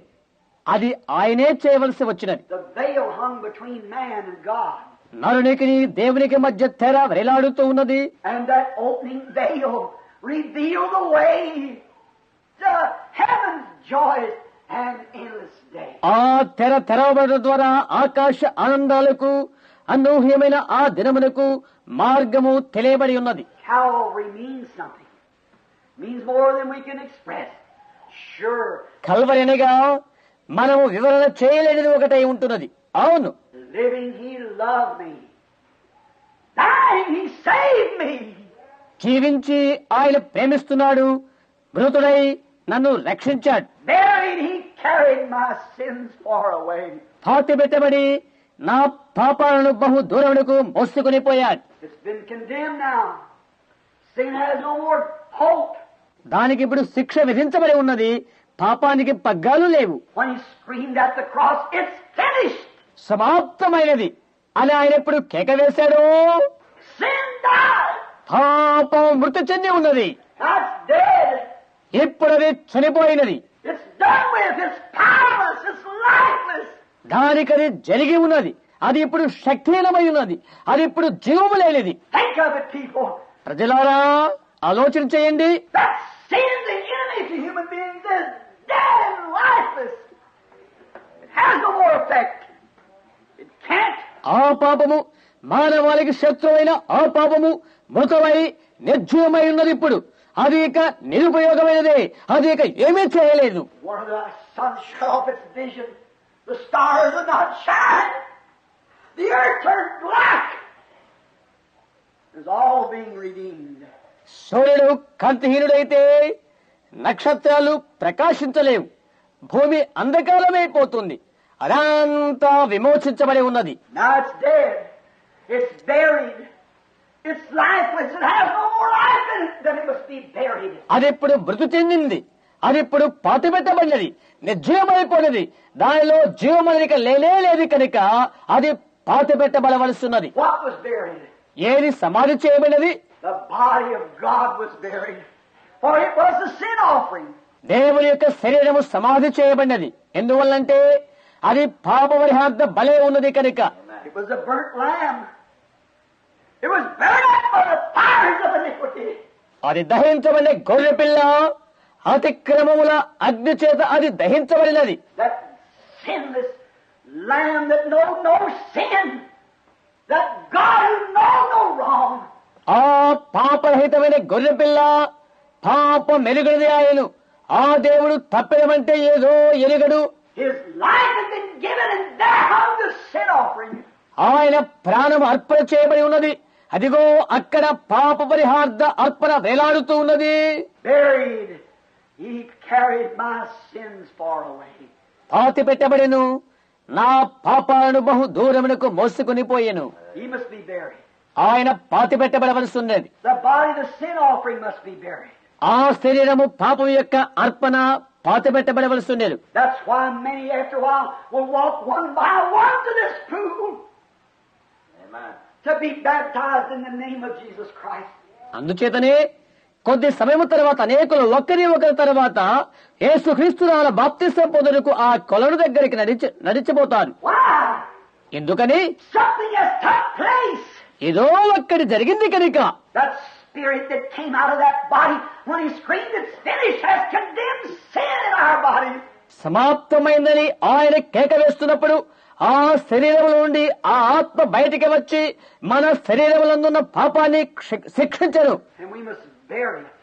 అది ఆయనే చేయవలసి వచ్చినది. The veil hung between man and God. నరునికి దేవునికి మధ్య తెర వేలాడుతూ ఉన్నది. And that opening veil revealed the way to heaven's joys and endless day. ఆ తెర తెరవబడడం ద్వారా ఆకాశ ఆనందాలకు అనూహ్యమైన ఆ దినమునకు మార్గము తెలియబడి ఉన్నది. Calvary means something. Means more than we can express. Sure. Calvary అనగా మనము వివరణ చేయలేనిది ఒకటై ఉంటున్నది. అవును, Living, he loved me. Dying, he saved me. జీవించి ఆయన ప్రేమిస్తున్నాడు. మృతుడై నన్ను రక్షించాడు. Buried, he carried my sins far away. పాతి పెట్టబడి నా పాపాలను బహు దూరమునకు మోసుకొని పోయాడు. It's been condemned now. Sin has no more hope. దానికి ఇప్పుడు శిక్ష విధించబడి ఉన్నది. పాపానికి పగ్గాలు లేవు. When he screamed at the cross, it's finished. సమాప్తమైనది అని ఆయన ఎప్పుడు కేక వేశాడో, Sin died. పాపం మృతి చెంది ఉన్నది. That's dead. ఇప్పుడు అది చనిపోయినది. It's done with. It's powerless. It's lifeless. దానికది జరిగి ఉన్నది. అది ఇప్పుడు శక్తిహీనమై ఉన్నది. అది ఇప్పుడు జీవము లేనిది. Think of it, people. ప్రజలారా, ఆలోచన చేయండి. That sin, the enemy to human beings, is dead and lifeless. It has no more effect. It can't. ఆ పాపము, మానవాళికి శత్రువైన ఆ పాపము మృతమై నిర్జీవమై ఉన్నది. ఇప్పుడు అది ఇక నిరుపయోగమైనదే. అది ఇక ఏమీ చేయలేదు. One of the sun shut off its vision. The stars would not shine. The earth turned black. It was all being redeemed. సూర్యుడు కాంతిహీనుడైతే నక్షత్రాలు ప్రకాశించలేవు. భూమి అంధకారమైపోతుంది. అదంతా విమోచించబడి ఉన్నది. Now it's dead. It's buried. It's lifeless. It has no more life in it. Then it must be buried. అది ఇప్పుడు మృతి చెందింది. అది ఇప్పుడు పాతిపెట్టబడినది, నిర్జీవమైపోయినది. దానిలో జీవమనిక లేనే లేదు కనుక అది పాతిపెట్టబడవలసిన్నది. What was buried? ఏది సమాధి చేయబడినది? The body of God was buried. For it was the sin offering. దేవుని యొక్క శరీరము సమాధి చేయబడినది. ఎందువల్లంటే అది పాప పరిహార్థ బలే ఉన్నది కనుక. It was a burnt lamb. It was burned up by the fires of iniquity. అది దహించబడిన గొర్రె పిల్ల అతిక్రమముల అగ్ని చేత అది దహించబడినది. That sinless lamb that know no sin. That God who knows no wrong. ఆ పాపరహితమైన గొర్రె పిల్ల, పాపం ఎరుగనిది ఆయను. ఆ దేవుడు తప్పెదమంటే ఏదో ఎరుగడు. His life had been given, and there hung the sin offering. ఆయన ప్రాణం అర్పణ చేయబడి ఉన్నది. అదిగో అక్కడ పాప పరిహార్థ అర్పణ వేలాడుతూ ఉన్నది. Buried, he carried my sins far away. పాతి పెట్టబడెను, నా పాపాలను బహు దూరమునకు మోసుకుని పోయెను. He must be buried. ఆయన పాతి పెట్టబడవలసి ఉన్నది. The body, the sin offering must be buried. ఆ శరీరము పాపం యొక్క అర్పణ పాతి పెట్టబడవలసి ఉన్నది. That's why many after a while will walk one by one to this pool. Amen. To be baptized in the name of Jesus Christ. అందుచేతనే కొద్ది సమయం తర్వాత అనేకులు ఒకరి తర్వాత యేసుక్రీస్తు నామమున బాప్తిసం పొందుటకు ఆ కొలను దగ్గరికి నడిచిపోతారు. Why? ఎందుకని? Something has took place. ఏదో ఒక్కటి జరిగింది కనుక. That spirit that came out of that body when he screamed, "It's finished," has condemned sin in our body. సమాప్తమైందని ఆయన కేక వేస్తున్నప్పుడు ఆ శరీరముల నుండి ఆ ఆత్మ బయటికి వచ్చి మన శరీరములందున్న పాపాన్ని శిక్షించను. And we must bury it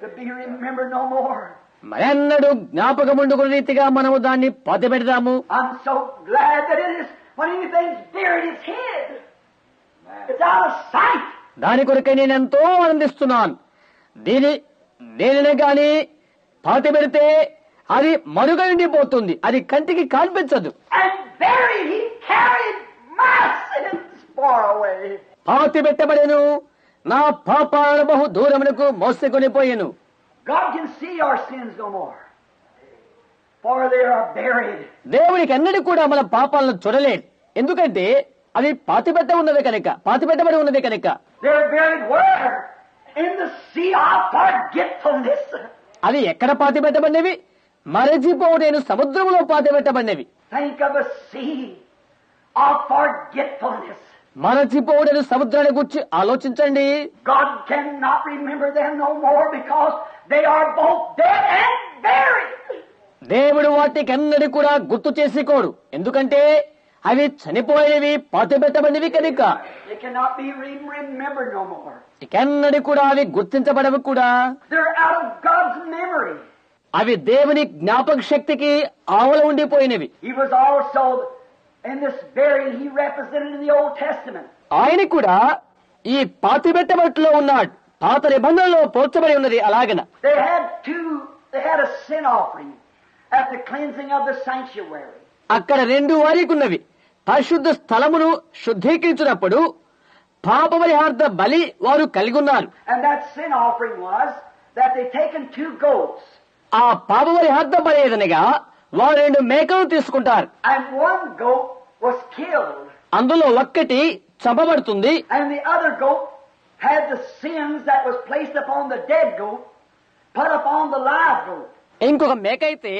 to be remembered no more. మరెన్నడూ జ్ఞాపకముండుకున్న రీతిగా మనము దాన్ని పాతిపెడదాము. I'm so glad that it is when anything's buried, it's hid. It's out of sight. దాని కొరకై నేను ఎంతో ఆనందిస్తున్నాను. దేనిని గాని పాతి పెడితే అది మరుగై ఉండిపోతుంది, అది కంటికి కనిపించదు. And buried, he carried my sins far away. పాతి పెట్టబడెను, నా పాపాలను బహు దూరమునకు మోసుకొని పోయెను. God can see our sins no more, for they are buried. దేవునికి ఎన్నడూ కూడా మన పాపాలను చూడలేడు. ఎందుకంటే అవి పాతిపెట్టబడి ఉన్నది కనుక. They're buried where? In the sea of forgetfulness. అవి ఎక్కడ పాతిపెట్టబడినవి? మరచిపోలేని సముద్రంలో పాతిపెట్టబడినవి. Think of a sea of forgetfulness. మరచిపోలేని సముద్రాన్ని గురించి ఆలోచించండి. God cannot remember them no more because they are both dead and buried. దేవుడు వాటికి ఎన్నడూ కూడా గుర్తు చేసుకోడు. ఎందుకంటే అవి చనిపోయినవి, పాతిపెట్టబడినవి కనుక. They cannot be remembered no more. ఇకెన్నడూ కూడా అవి గుర్తించబడవు కూడా. They're out of God's memory. అవి దేవుని జ్ఞాపక శక్తికి ఆవల ఉండిపోయినవి. He was also in this burial he represented in the Old Testament. ఆయన కూడా ఈ పాతిపెట్టబట్టులో ఉన్నాడు. పాత నిబంధనలో పోల్చబడి ఉన్నది అలాగన. They had a sin offering at the cleansing of the sanctuary. అక్కడ రెండు వారికి ఉన్నవి. పరిశుద్ధ స్థలమును శుద్ధీకరించినప్పుడు పాప పరిహార్థ బలి వారు కలిగి ఉన్నారు. And that sin offering was that they taken 2 goats. ఆ పాప పరిహార్థ బలి ఏదనగా వారు 2 మేకలు తీసుకుంటారు. And 1 goat was killed. అందులో ఒక్కటి చంపబడుతుంది. And the other goat had the sins that was placed upon the dead goat put upon the live goat. ఇంకొక మేక అయితే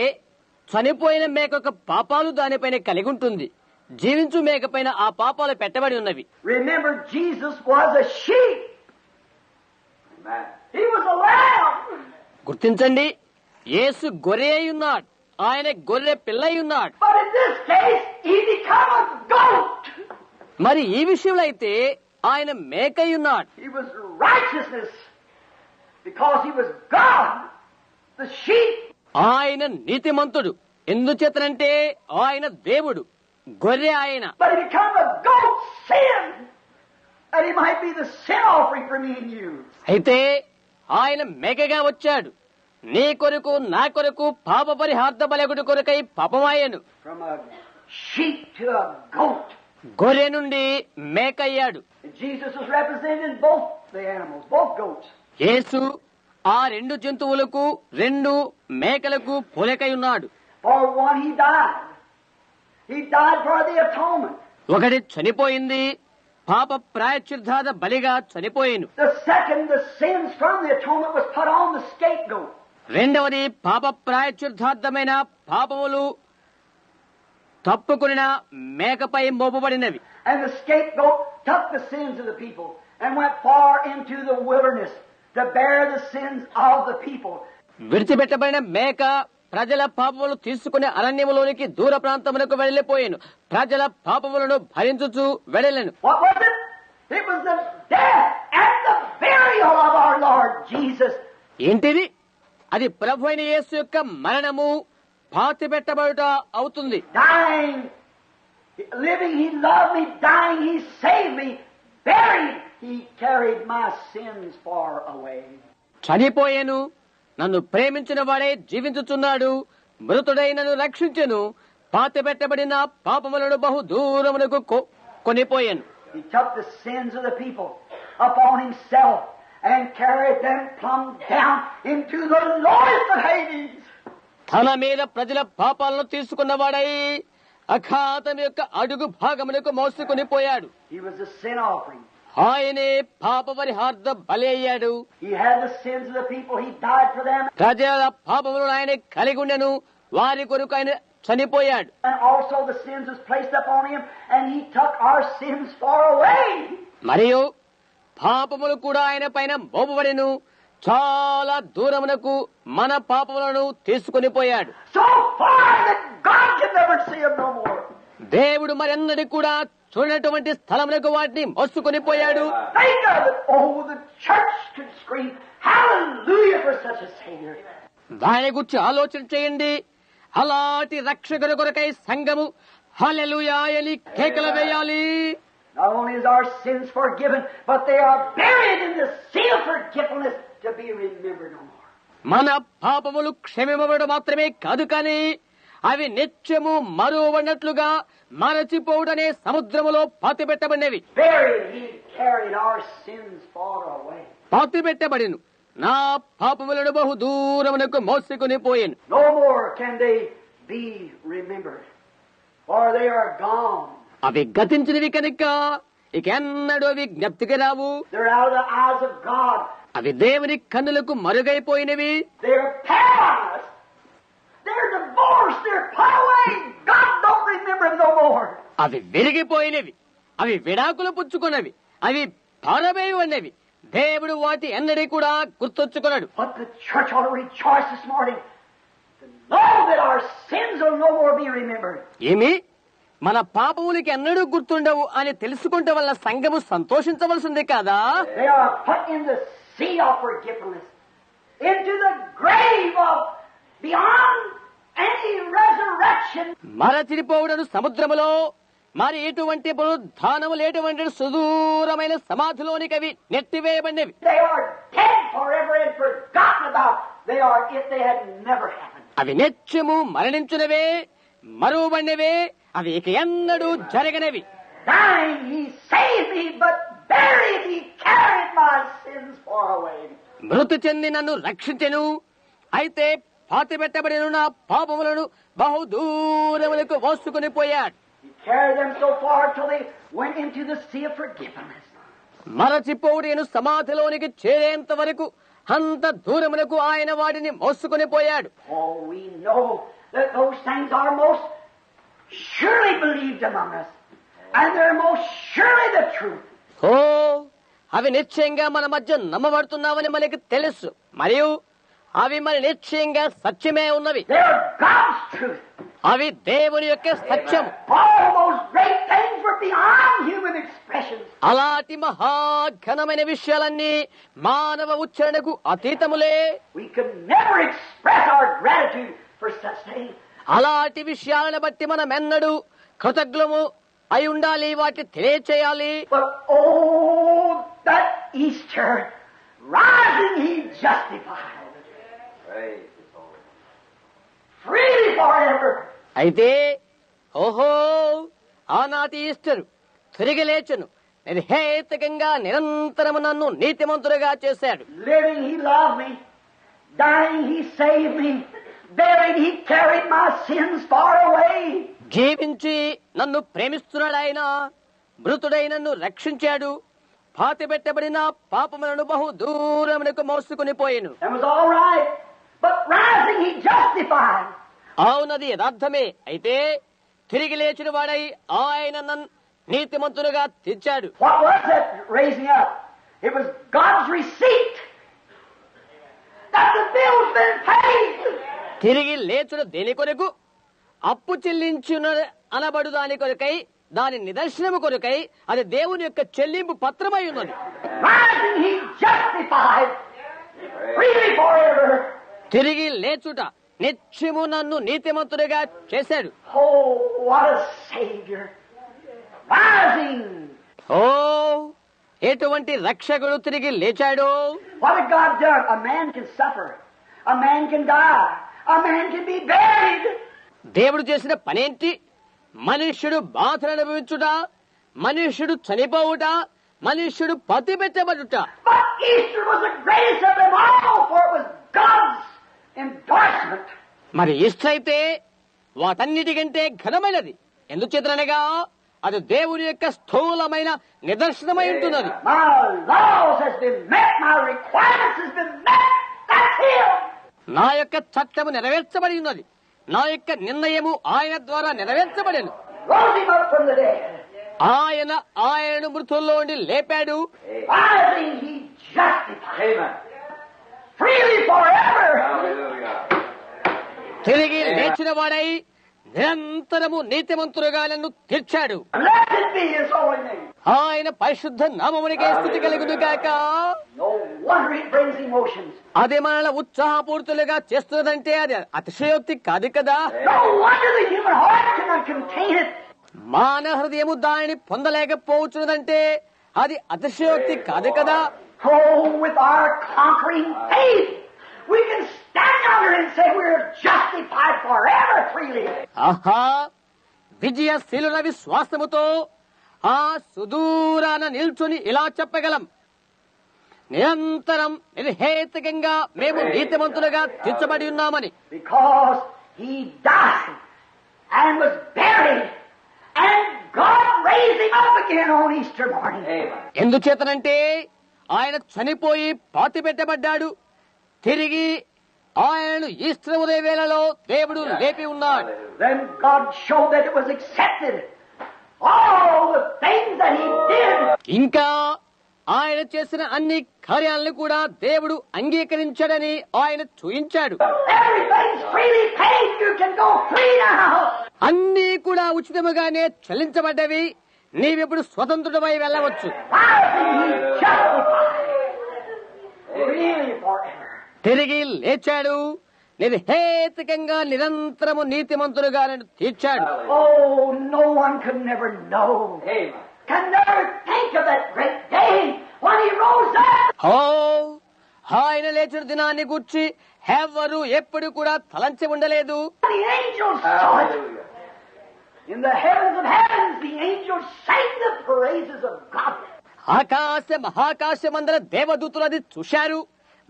చనిపోయిన మేక యొక్క పాపాలు దానిపైన కలిగి ఉంటుంది. జీవించు మేక పైన ఆ పాపాలు పెట్టబడి ఉన్నవి. Remember, Jesus was a sheep. Amen. He was a lamb. గుర్తించండి, యేసు గొర్రె అయి ఉన్నాడు. ఆయన గొర్రె పిల్ల అయి ఉన్నాడు. But in this case, he became a goat. మరి ఈ విషయంలో అయితే ఆయన మేక అయి ఉన్నాడు. He was righteousness because he was God. The sheep. ఆయన నీతిమంతుడు. ఎందుచేతనంటే ఆయన దేవుడు, గొర్రె ఆయన. But he became a goat sin. That he might be the sin offering for me and you. అయితే ఆయన మేకగా వచ్చాడు. నీ కొరకు నా కొరకు పాప పరిహార్థ బలగుడి కొరకై పాపమాయను. From a sheep to a goat. గొర్రె నుండి మేక అయ్యాడు. And Jesus was represented in both the animals, both goats. యేసు ఆ 2 జంతువులకు 2 మేకలకు పోలికై ఉన్నాడు. For one he died. He died for the atonement. ఒకటి చనిపోయింది, పాప ప్రాయశ్చిత్తార్థ బలిగా చనిపోయేను. The second, the sins from the atonement was put on the scapegoat. రెండవది పాప ప్రాయశ్చిత్తార్థమైన పాపములు తప్పుకొనిన మేకపై మోపబడినవి. And the scapegoat took the sins of the people and went far into the wilderness to bear the sins of the people. విడిచిపెట్టబడిన మేక ప్రజల పాపములు తీసుకునే అరణ్యములోనికి దూర ప్రాంతములకు వెళ్లిపోయాను. ప్రజల పాపములను భరించుచు వెడలను. What was it? It was the death and the burial of our Lord Jesus ఏంటిది? అది ప్రభు అయిన యేసు యొక్క మరణము, పాతి పెట్టబడుట అవుతుంది. Dying, living, He loved me. Dying, He saved me. Buried, He carried my sins far away. చనిపోయాను, నన్ను ప్రేమించిన వాడే జీవించుచున్నాడు, మృతుడై నన్ను రక్షించెను, పాతి పెట్టబడిన పాపములను బహు దూరమునకు కొనిపోయాను. He took the sins of the people upon Himself and carried them plumb down into the lowest of Hades. తన మీద ప్రజల పాపాలను తీసుకున్నవాడై అఖాతం యొక్క అడుగు భాగమునకు మోసుకొని పోయాడు. He was a sin offering. ఆయనే పాప పరిహార్థ బలి అయ్యాడు. He had the sins of the people. He died for them. ప్రజల పాపములను ఆయన కలిగి ఉండెను, వారి కొరకు ఆయన చనిపోయాడు. And also the sins was placed upon Him, and He took our sins far away. మరియు పాపములు కూడా ఆయన పైన మోపబడెను, చాలా దూరమునకు మన పాపములను తీసుకుని పోయాడు. So far that God can never see them no more. దేవుడు మరెన్నడి కూడా చూడనటువంటి స్థలమునకు వాటిని మోసుకొని పోయాడు. Think of it. Oh, the church could scream, hallelujah for such a Savior. దాని గురించి ఆలోచన చేయండి. అలాంటి రక్షకుల కొరకై సంఘము హల్లెలూయా అని కేకలు వేయాలి. Not only is our sins forgiven, but they are buried in the sea of forgetfulness to be remembered no more. మన పాపములు క్షమింపబడడం మాత్రమే కాదు, కానీ అవి నిత్యము మరువబడినట్లుగా మరచిపోవుడనే సముద్రములో పాతిపెట్టబడినవి. Buried, He carried our sins far away. పాతిపెట్టబడిను, నా పాపములను బహు దూరమునకు మోసుకొని పోయాను. No more can they be remembered, for they are gone. అవి గతించినవి కనుక ఇక ఎన్నడూ అవి జ్ఞప్తికి రావు. They're out of the eyes of God. అవి దేవుని కన్నులకు మరుగైపోయినవి. They're paralyzed. They're divorced. They're put away. God don't remember them no more. అవి విరిగిపోయినవి, అవి విడాకులు పుచ్చుకున్నవి, అవి పారవేయి ఉన్నవి. దేవుడు వాటి ఎన్నడీ కూడా గుర్తొచ్చుకున్నాడు. But the church ought to rejoice this morning to know that our sins will no more be remembered. ఏమి మన పాపములకి ఎన్నడూ గుర్తుండవు అని తెలుసుకుంటే వల్ల సంఘము సంతోషించవలసింది కాదా? They are put in the sea of forgetfulness, into the grave of beyond any resurrection. మరచిపోవుడను సముద్రములో, మరి ఎటువంటి పునరుద్ధానము లేటువంటి సుదూరమైన సమాధిలోనికి అవి నెట్టివేయబడినవి. They are dead forever and forgotten about. They are if they had never happened. అవి నిత్యము మరణించునవే, మరువబడినవే, అవి ఇక ఎన్నడూ జరగనవి. Dying, He saved me, but buried, He carried my sins far away. మృతి చెంది నన్ను రక్షించెను, అయితే పాతిపెట్టబడిన నా పాపములను బహు దూరములకు మోసుకొని పోయాడు. He carried them so far till they went into the sea of forgiveness. మరచిపోవుడేను సమాధిలోనికి చేరేంత వరకు అంత దూరమునకు ఆయన వాటిని మోసుకొని పోయాడు. Oh, we know that those things are most surely believed among us, and they're most surely the truth. ఓ, అవి నిశ్చయంగా మన మధ్య నమ్మబడుతున్నామని మనకి తెలుసు, మరియు అవి మన నిశ్చయంగా సత్యమే ఉన్నవి. They're God's truth. అవి దేవుని యొక్క సత్యం. All those great things were beyond human expressions. అలాంటి మహాఘనమైన విషయాలన్నీ మానవ ఉచ్చారణకు అతీతములే. We could never express our gratitude for such things. అలాంటి విషయాలను బట్టి మనం ఎన్నడూ కృతజ్ఞము అయి ఉండాలి, వాటిని తెలియచేయాలి. But oh, that Easter rising, He justified. Praise His Lord. Freely forever. అయితే ఓహో, ఆనాటి ఈస్టర్ తిరిగి లేచను, నిర్హేతుకంగా నిరంతరము నన్ను నీతిమంతుడుగా చేశాడు. Living, He loved me. Dying, He saved me. Buried, He carried my sins far away. జీవించి నన్ను ప్రేమిస్తున్నాడు ఆయన, మృతుడై నన్ను రక్షించాడు, పాతిపెట్టబడిన పాపములను బహు దూరమునకు మోసుకుని పోయెను. That was all right. But rising, He justified. అవునది యథార్థమే, అయితే తిరిగి లేచిన వాడై ఆయన నన్ను నీతిమంతులుగా తీర్చాడు. What was that raising up? It was God's receipt that the bill's been paid. తిరిగి లేచుడు దేని కొరకు? అప్పు చెల్లించిన అనబడు దాని కొరకై, దాని నిదర్శనము కొరకై. అది దేవుని యొక్క చెల్లింపు పత్రమై ఉన్నది. Rising, He justified. freely forever. తిరిగి లేచుట నిత్యము నన్ను నీతిమంతుడిగా చేశాడు. Oh, what a Savior! Rising! ఓ ఎటువంటి రక్షకుడు తిరిగి లేచాడు. What had God done? A man can suffer. A man can die. A man can be buried. దేవుడు చేసిన పనేంటి? మనుష్యుడు బాధను అనుభవించుట, మనుష్యుడు చనిపోవుట, మనుష్యుడు పతి పెట్టబడుట. But Easter was the greatest of them all, for it was God's endorsement. మరి ఈస్టర్ అయితే వాటన్నిటికంటే ఘనమైనది. ఎందుచేతనగా అది దేవుని యొక్క స్థూలమైన నిదర్శనమై ఉంటున్నది. My laws has been met. My requirements has been met. That's Him. నా యొక్క చట్టము నెరవేర్చబడి ఉన్నది. నా యొక్క నిర్ణయము ఆయన ద్వారా నెరవేర్చబడెను. Rose Him up from the dead. ఆయనను మృతుల్లో ఉండి లేపాడు. Rising, He justified. Amen. Freely forever. తిరిగి లేచిన వాడై నిరంతరము నీతిమంతులుగా నన్ను తీర్చాడు. Blessed be His holy name. ఆయన పరిశుద్ధ నామమునికే స్థుతి కలుగును గాక. No wonder it brings emotions. అది మనల్ని ఉత్సాహపూర్తులుగా చేస్తున్నదంటే అది అతిశయోక్తి కాదు కదా. No wonder the human heart cannot contain it. మానవ హృదయము దానిని పొందలేకపోవచ్చున్నదంటే అది అతిశయోక్తి కాదు కదా. Oh, with our conquering faith, we can stand under and say we're justified forever freely. ఆహా, విజయశీలుల విశ్వాసముతో ఆ సుదూరాన నిల్చుని ఇలా చెప్పగలం, నిరంతరం నిర్హేతుకంగా మేము నీతిమంతులుగా తీర్చబడి ఉన్నామని. Because He died and was buried, and God raised Him up again on Easter morning. ఎందుచేతనంటే ఆయన చనిపోయి పాతి పెట్టబడ్డాడు. తిరిగి ఆయనను ఈస్టర్ ఉదయ వేళలో దేవుడు లేపి ఉన్నాడు. Then God showed that it was accepted. All the things that He did. ఇంకా ఆయన చేసిన అన్ని కార్యాలను కూడా దేవుడు అంగీకరించాడని ఆయన చూయించాడు. Everything's freely paid. You can go free now. అన్నీ కూడా ఉచితముగానే చెల్లించబడ్డవి. నీవిప్పుడు స్వతంత్రుడమై వెళ్ళవచ్చు. Rising, He justified. Really forever. తిరిగి లేచాడు. నిర్హేతుకంగా నిరంతరము నీతిమంతులుగా నన్ను తీర్చాడు. Oh, no one could never know. Can never think of that great day when He rose up. ఓ ఆయన లేచిన దినాన్ని గూర్చి ఎవరు ఎప్పుడు కూడా తలంచి ఉండలేదు. The angels saw it. In the heavens of heavens, the angels sang the praises of God. ఆకాశ మహాకాశమందర దేవదూతులు అది చూశారు.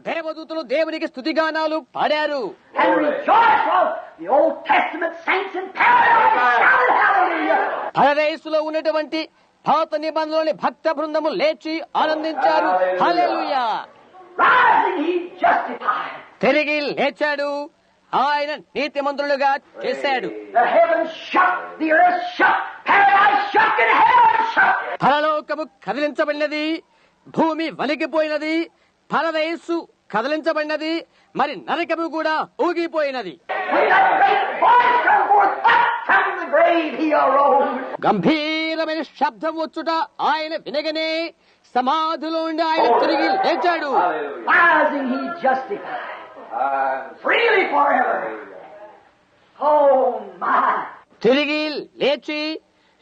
దేవదూతులు దేవునికి స్తుతిగానాలు పాడారు. And rejoiced while the Old Testament saints in paradise shouted hallelujah. పరదేశులో ఉన్నటువంటి పాత నిబంధనలోని భక్త బృందము లేచి ఆనందించారు. హల్లెలూయా. Rising, He justified. తిరిగి లేచాడు. ఆయన నీతిమంతులుగా చేశాడు. The heavens shook, the earth shook, paradise shook, and heaven shook. పరలోకము కదిలించబడినది, భూమి వణికిపోయినది, పరదేశు కదిలించబడినది, మరి నరకము కూడా ఊగిపోయినది. When that great voice come forth up from the grave, He arose. గంభీరమైన శబ్దం వచ్చుట ఆయన వినగనే సమాధిలో ఉండి ఆయన తిరిగి లేచాడు. Rising, He justified. Freely forever. Oh my. తిరిగి లేచి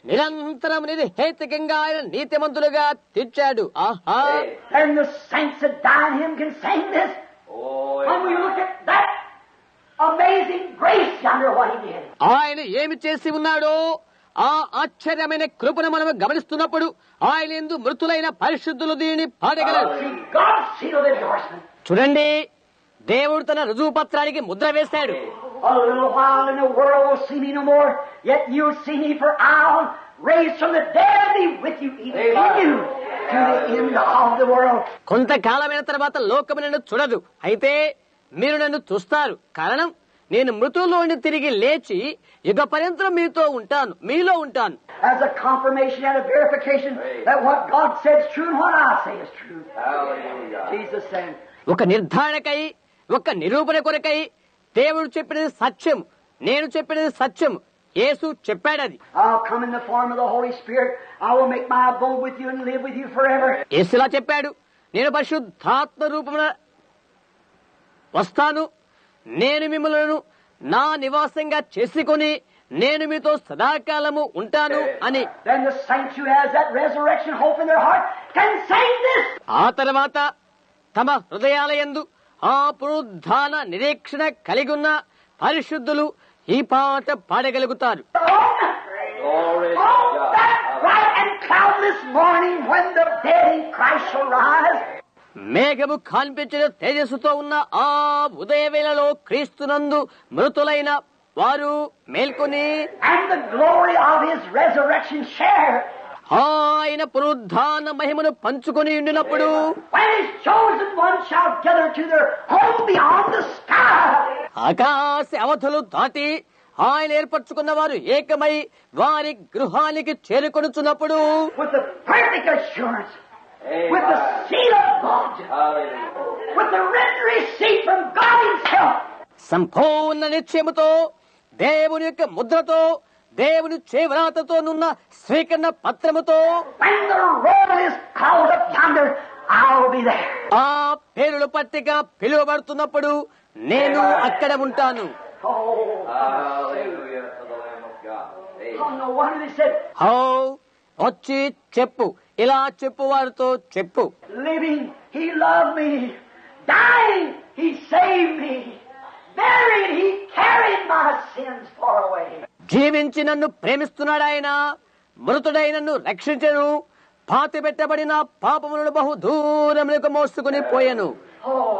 నిరంతరం నిర్హేతుకంగా ఆయన నీతిమంతులుగా తీర్చాడు. ఆహా, And the saints that die in Him can sing this. When we look at that amazing grace yonder, what He did. ఆయన ఏమి చేసి ఉన్నాడో ఆ ఆశ్చర్యమైన కృపను మనం గమనిస్తున్నప్పుడు ఆయన యందు మృతులైన పరిశుద్ధులు దీనిని పాడగలరు. See, God sealed the endorsement. చూడండి, దేవుడు తన రుజువు పత్రానికి ముద్ర వేశాడు. A little while and the world will see me no more, yet you'll see me, for I'll raise from the dead and be with you, even in you, to the end of the world. కొంతకాలమైన తర్వాత లోకము నన్ను చూడదు, అయితే మీరు నన్ను చూస్తారు. కారణం, నేను మృతుల్లో నుండి తిరిగి లేచి యుగ పర్యంతం మీతో ఉంటాను, మీలో ఉంటాను. As a confirmation and a verification that what God said is true and what I say is true. Hallelujah. Jesus said, ఒక నిర్ధారణకై, ఒక నిరూపణ కొరకై దేవుడు చెప్పినది సత్యం, నేను చెప్పినది సత్యం. యేసు చెప్పాడది. I'll come in the form of the Holy Spirit. I will make my abode with you and live with you forever. యేసులా చెప్పాడు, నేను పరిశుద్ధాత్మ రూపమున వస్తాను, నేను మిమ్మలను నా నివాసంగా చేసుకొని నేను మీతో సదాకాలము ఉంటాను అని. Then the saints who has that resurrection hope in their heart can sing this. ఆ తర్వాత తమ హృదయాలయందు ఆ పునరుద్ధాన నిరీక్షణ కలిగి ఉన్న పరిశుద్ధులు ఈ పాట పాడగలుగుతారు. On that bright and cloudless morning when the dead in Christ shall rise. మేఘము కనిపించిన తేజస్సుతో ఉన్న ఆ ఉదయ వేళలో క్రీస్తునందు మృతులైన వారు మేల్కొని And the glory of his resurrection share. ఆయన పునరుద్ధాన మహిమను పంచుకొని ఉండినప్పుడు When his chosen ones shall gather to their home beyond the sky. ఆకాశ అవధులు దాటి ఆయన ఏర్పరచుకున్న వారు ఏకమై వారి గృహానికి చేరుకొనుచున్నప్పుడు With the perfect assurance. With the seal of God. With the written receipt from God himself. సంపూర్ణ నిశ్చయముతో దేవుని యొక్క ముద్రతో దేవుని చేవ్రాతతోనున్న స్వీకరణ పత్రముతో When the roll is called up yonder, I'll be there. ఆ పేరుల పట్టిక పిలువబడుతున్నప్పుడు నేను అక్కడ ఉంటాను. Oh, Hallelujah to the Lamb of God. oh, no wonder they said, హో వచ్చి చెప్పు, ఇలా చెప్పు, వారితో చెప్పు. living, he loved me. Dying, he saved me. Buried, he carried my sins far away. జీవించి నన్ను ప్రేమిస్తున్నాడు ఆయన, మృతుడై నన్ను రక్షించెను, పాతి పెట్టబడిన పాపములను బహు దూరములకు మోసుకుని పోయెను. Oh,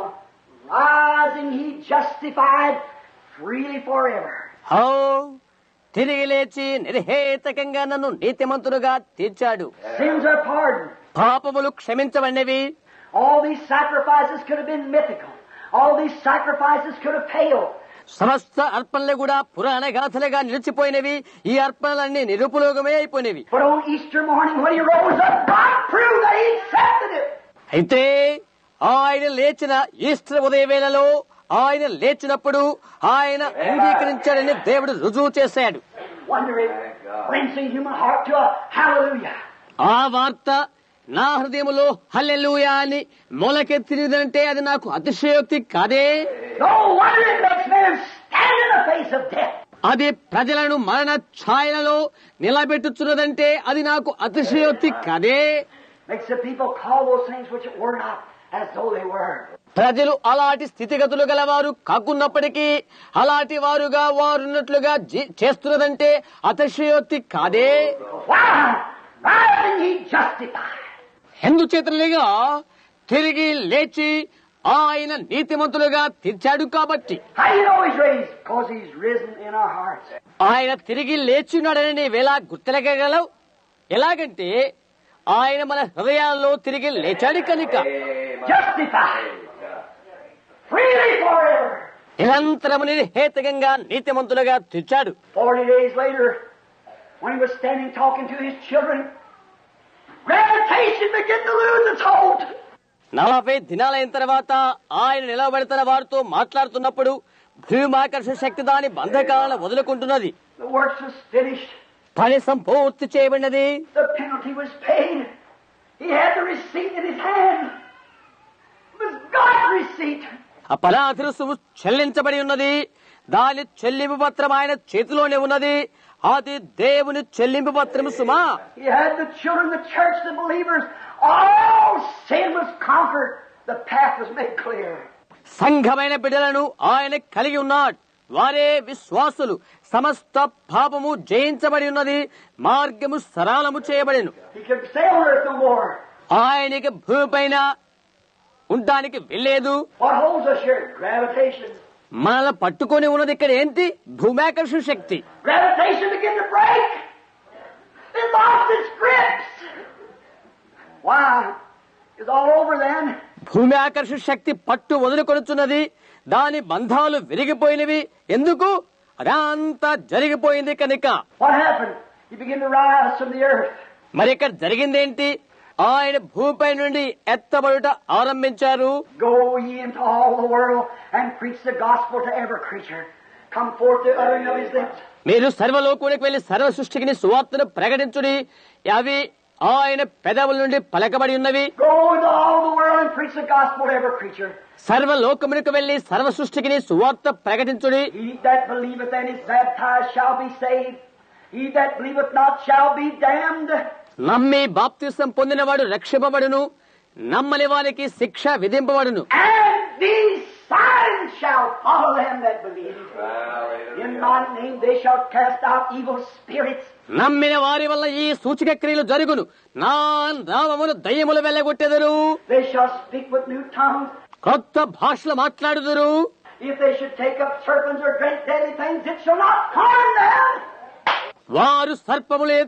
rising, he justified freely forever. హో తిరిగి లేచి నిర్హేతకంగా నన్ను నీతిమంతుడుగా తీర్చాడు. Sins are pardoned. పాపములు క్షమించబడినవి. All these sacrifices could have been mythical. All these sacrifices could have failed. సమస్త అర్పణలు కూడా పురాణ గాథలుగా నిలిచిపోయినవి. ఈ అర్పణలన్నీ నిరుపయోగమే అయిపోయినవి. But on Easter morning when he rose up, God proved that he accepted it. అయితే ఆయన లేచిన ఈస్టర్ ఉదయ వేళలో ఆయన లేచినప్పుడు ఆయన అంగీకరించాడని దేవుడు రుజువు చేశాడు. Wonder if brings the human heart to a hallelujah. ఆ వార్త నా హృదయములో హల్లెలూయా అని మొలకెత్తినదంటే అది నాకు అతిశయోక్తి కాదే. No wonder it makes men stand in the face of death. అది ప్రజలను మరణ ఛాయలలో నిలబెట్టుచున్నదంటే అది నాకు అతిశయోక్తి కాదే. Makes the people call those things which were not as though they were. ప్రజలు అలాంటి స్థితిగతులు గలవారు కాకున్నప్పటికీ అలాంటి వారుగా వారున్నట్లుగా చేస్తున్నదంటే అతిశయోక్తి కాదే. Why? Rising he justified. ఎందుచేతలుగా తిరిగి లేచి ఆయన నీతిమంతులుగా తీర్చాడు కాబట్టి. How do you know he's raised? Because he's risen in our hearts. ఆయన తిరిగి లేచిన్నాడని నీవేలా గుర్తెలగలవు? ఎలాగంటే ఆయన మన హృదయాల్లో తిరిగి లేచాడు కనుక. Justified. Freely forever. నిరంతరము నిర్హేతుకంగా నీతిమంతులుగా తీర్చాడు. 40 days later, when he was standing talking to his children, gravitation began to lose its hold. 40 దినాలైన తర్వాత ఆయన నిలబెడుతున్న వారితో మాట్లాడుతున్నప్పుడు భూమాకర్షణ శక్తి దాని బంధకాలను వదులుకుంటున్నది. The work was finished. పని సంపూర్తి చేయబడినది. The penalty was paid. He had the receipt in his hand. It was God's receipt. అపరాధ రుసుము చెల్లించబడి ఉన్నది. దాని చెల్లింపు పత్రం ఆయన చేతిలోనే ఉన్నది. అది దేవుని చెల్లింపు పత్రము సుమా. He had the children, the church, the believers. All sin was conquered. The path was made clear. సంఘమైన బిడ్డలను ఆయన కలిగి ఉన్నాడు. వారే విశ్వాసులు. సమస్త పాపము జయించబడి ఉన్నది. మార్గము సరళము చేయబడెను. He could stay on earth no more. ఆయనకి భూమిపైన ఉండడానికి వెళ్ళలేదు. What holds us here? Gravitation. మనల్ని పట్టుకొని ఉన్నది ఇక్కడ ఏంటి? భూమాకర్షణ శక్తి. Gravitation began to break. It lost its grips. Why? It's all over then. భూమి ఆకర్షణ శక్తి పట్టు వదులుకొనుచున్నది. దాని బంధాలు విరిగిపోయినవి. ఎందుకు? అదంతా జరిగిపోయింది కనుక. What happened? He began to rise from the earth. మరి ఇక్కడ జరిగిందేంటి? ఆయన భూమిపై నుండి ఎత్తబడుట ఆరంభించారు. Go ye into all the world and preach the gospel to every creature. Come forth the uttering of his lips. మీరు సర్వలోకానికి వెళ్లి సర్వ సృష్టికి సువార్తను ప్రకటించుడి. అవి ఆయన పెదవుల నుండి పలకబడి ఉన్నవి. Go into all the world and preach the gospel to every creature. సర్వలోకమునకు వెళ్లి సర్వ సృష్టికి సువార్త ప్రకటించుడి. He that believeth and is baptized shall be saved. He that believeth not shall be damned. నమ్మి బాప్తిసం పొందినవాడు రక్షింపబడును, నమ్మని వారికి శిక్ష విధింపబడును. And these signs shall follow them that believe. In my name they shall cast out evil spirits. నమ్మిన వారి వల్ల ఈ సూచక క్రియలు జరుగును. నా నామమును దయ్యములు వెళ్ళగొట్టెదరు. They shall speak with new tongues. కొత్త భాషలు మాట్లాడుదురు. If they should take up serpents or great deadly things, it shall not harm them. వారు సర్పములు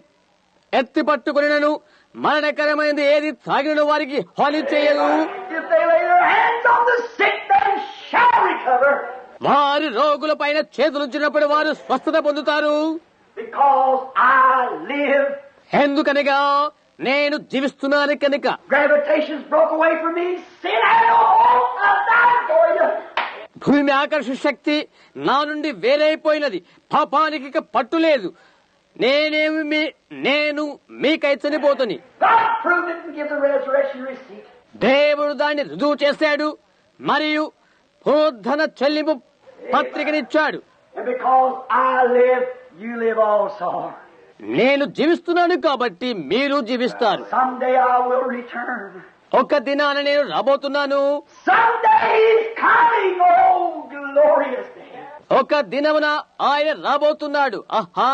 ఎత్తి పట్టుకునినను మరణకరమైనది ఏది త్రాగినను వారికి హాని చేయదు. If they lay their hands on the sick, they shall recover. వారి రోగుల పైన చేతులుంచినప్పుడు వారు స్వస్థత పొందుతారు. Because I live. ఎందుకనగా నేను జీవిస్తున్నాను కనుక. Gravitation's broke away from me. Sin had no hope. I died for you. భూమి ఆకర్షణ శక్తి నా నుండి వేరైపోయినది. పాపానికి ఇక పట్టు లేదు. నేను మీకై చనిపోతుని. God proved it and give the resurrection receipt. దేవుడు దాన్ని రుజువు చేశాడు మరియు పునరుద్ధరణ చెల్లింపు పత్రికనిచ్చాడు. And because I live, you live also. నేను జీవిస్తున్నాను కాబట్టి మీరు జీవిస్తారు. Someday I will return. ఒక దినాన నేను రాబోతున్నాను. Someday He's coming. Oh, glorious day. ఒక దినమున ఆయన రాబోతున్నాడు. ఆహా,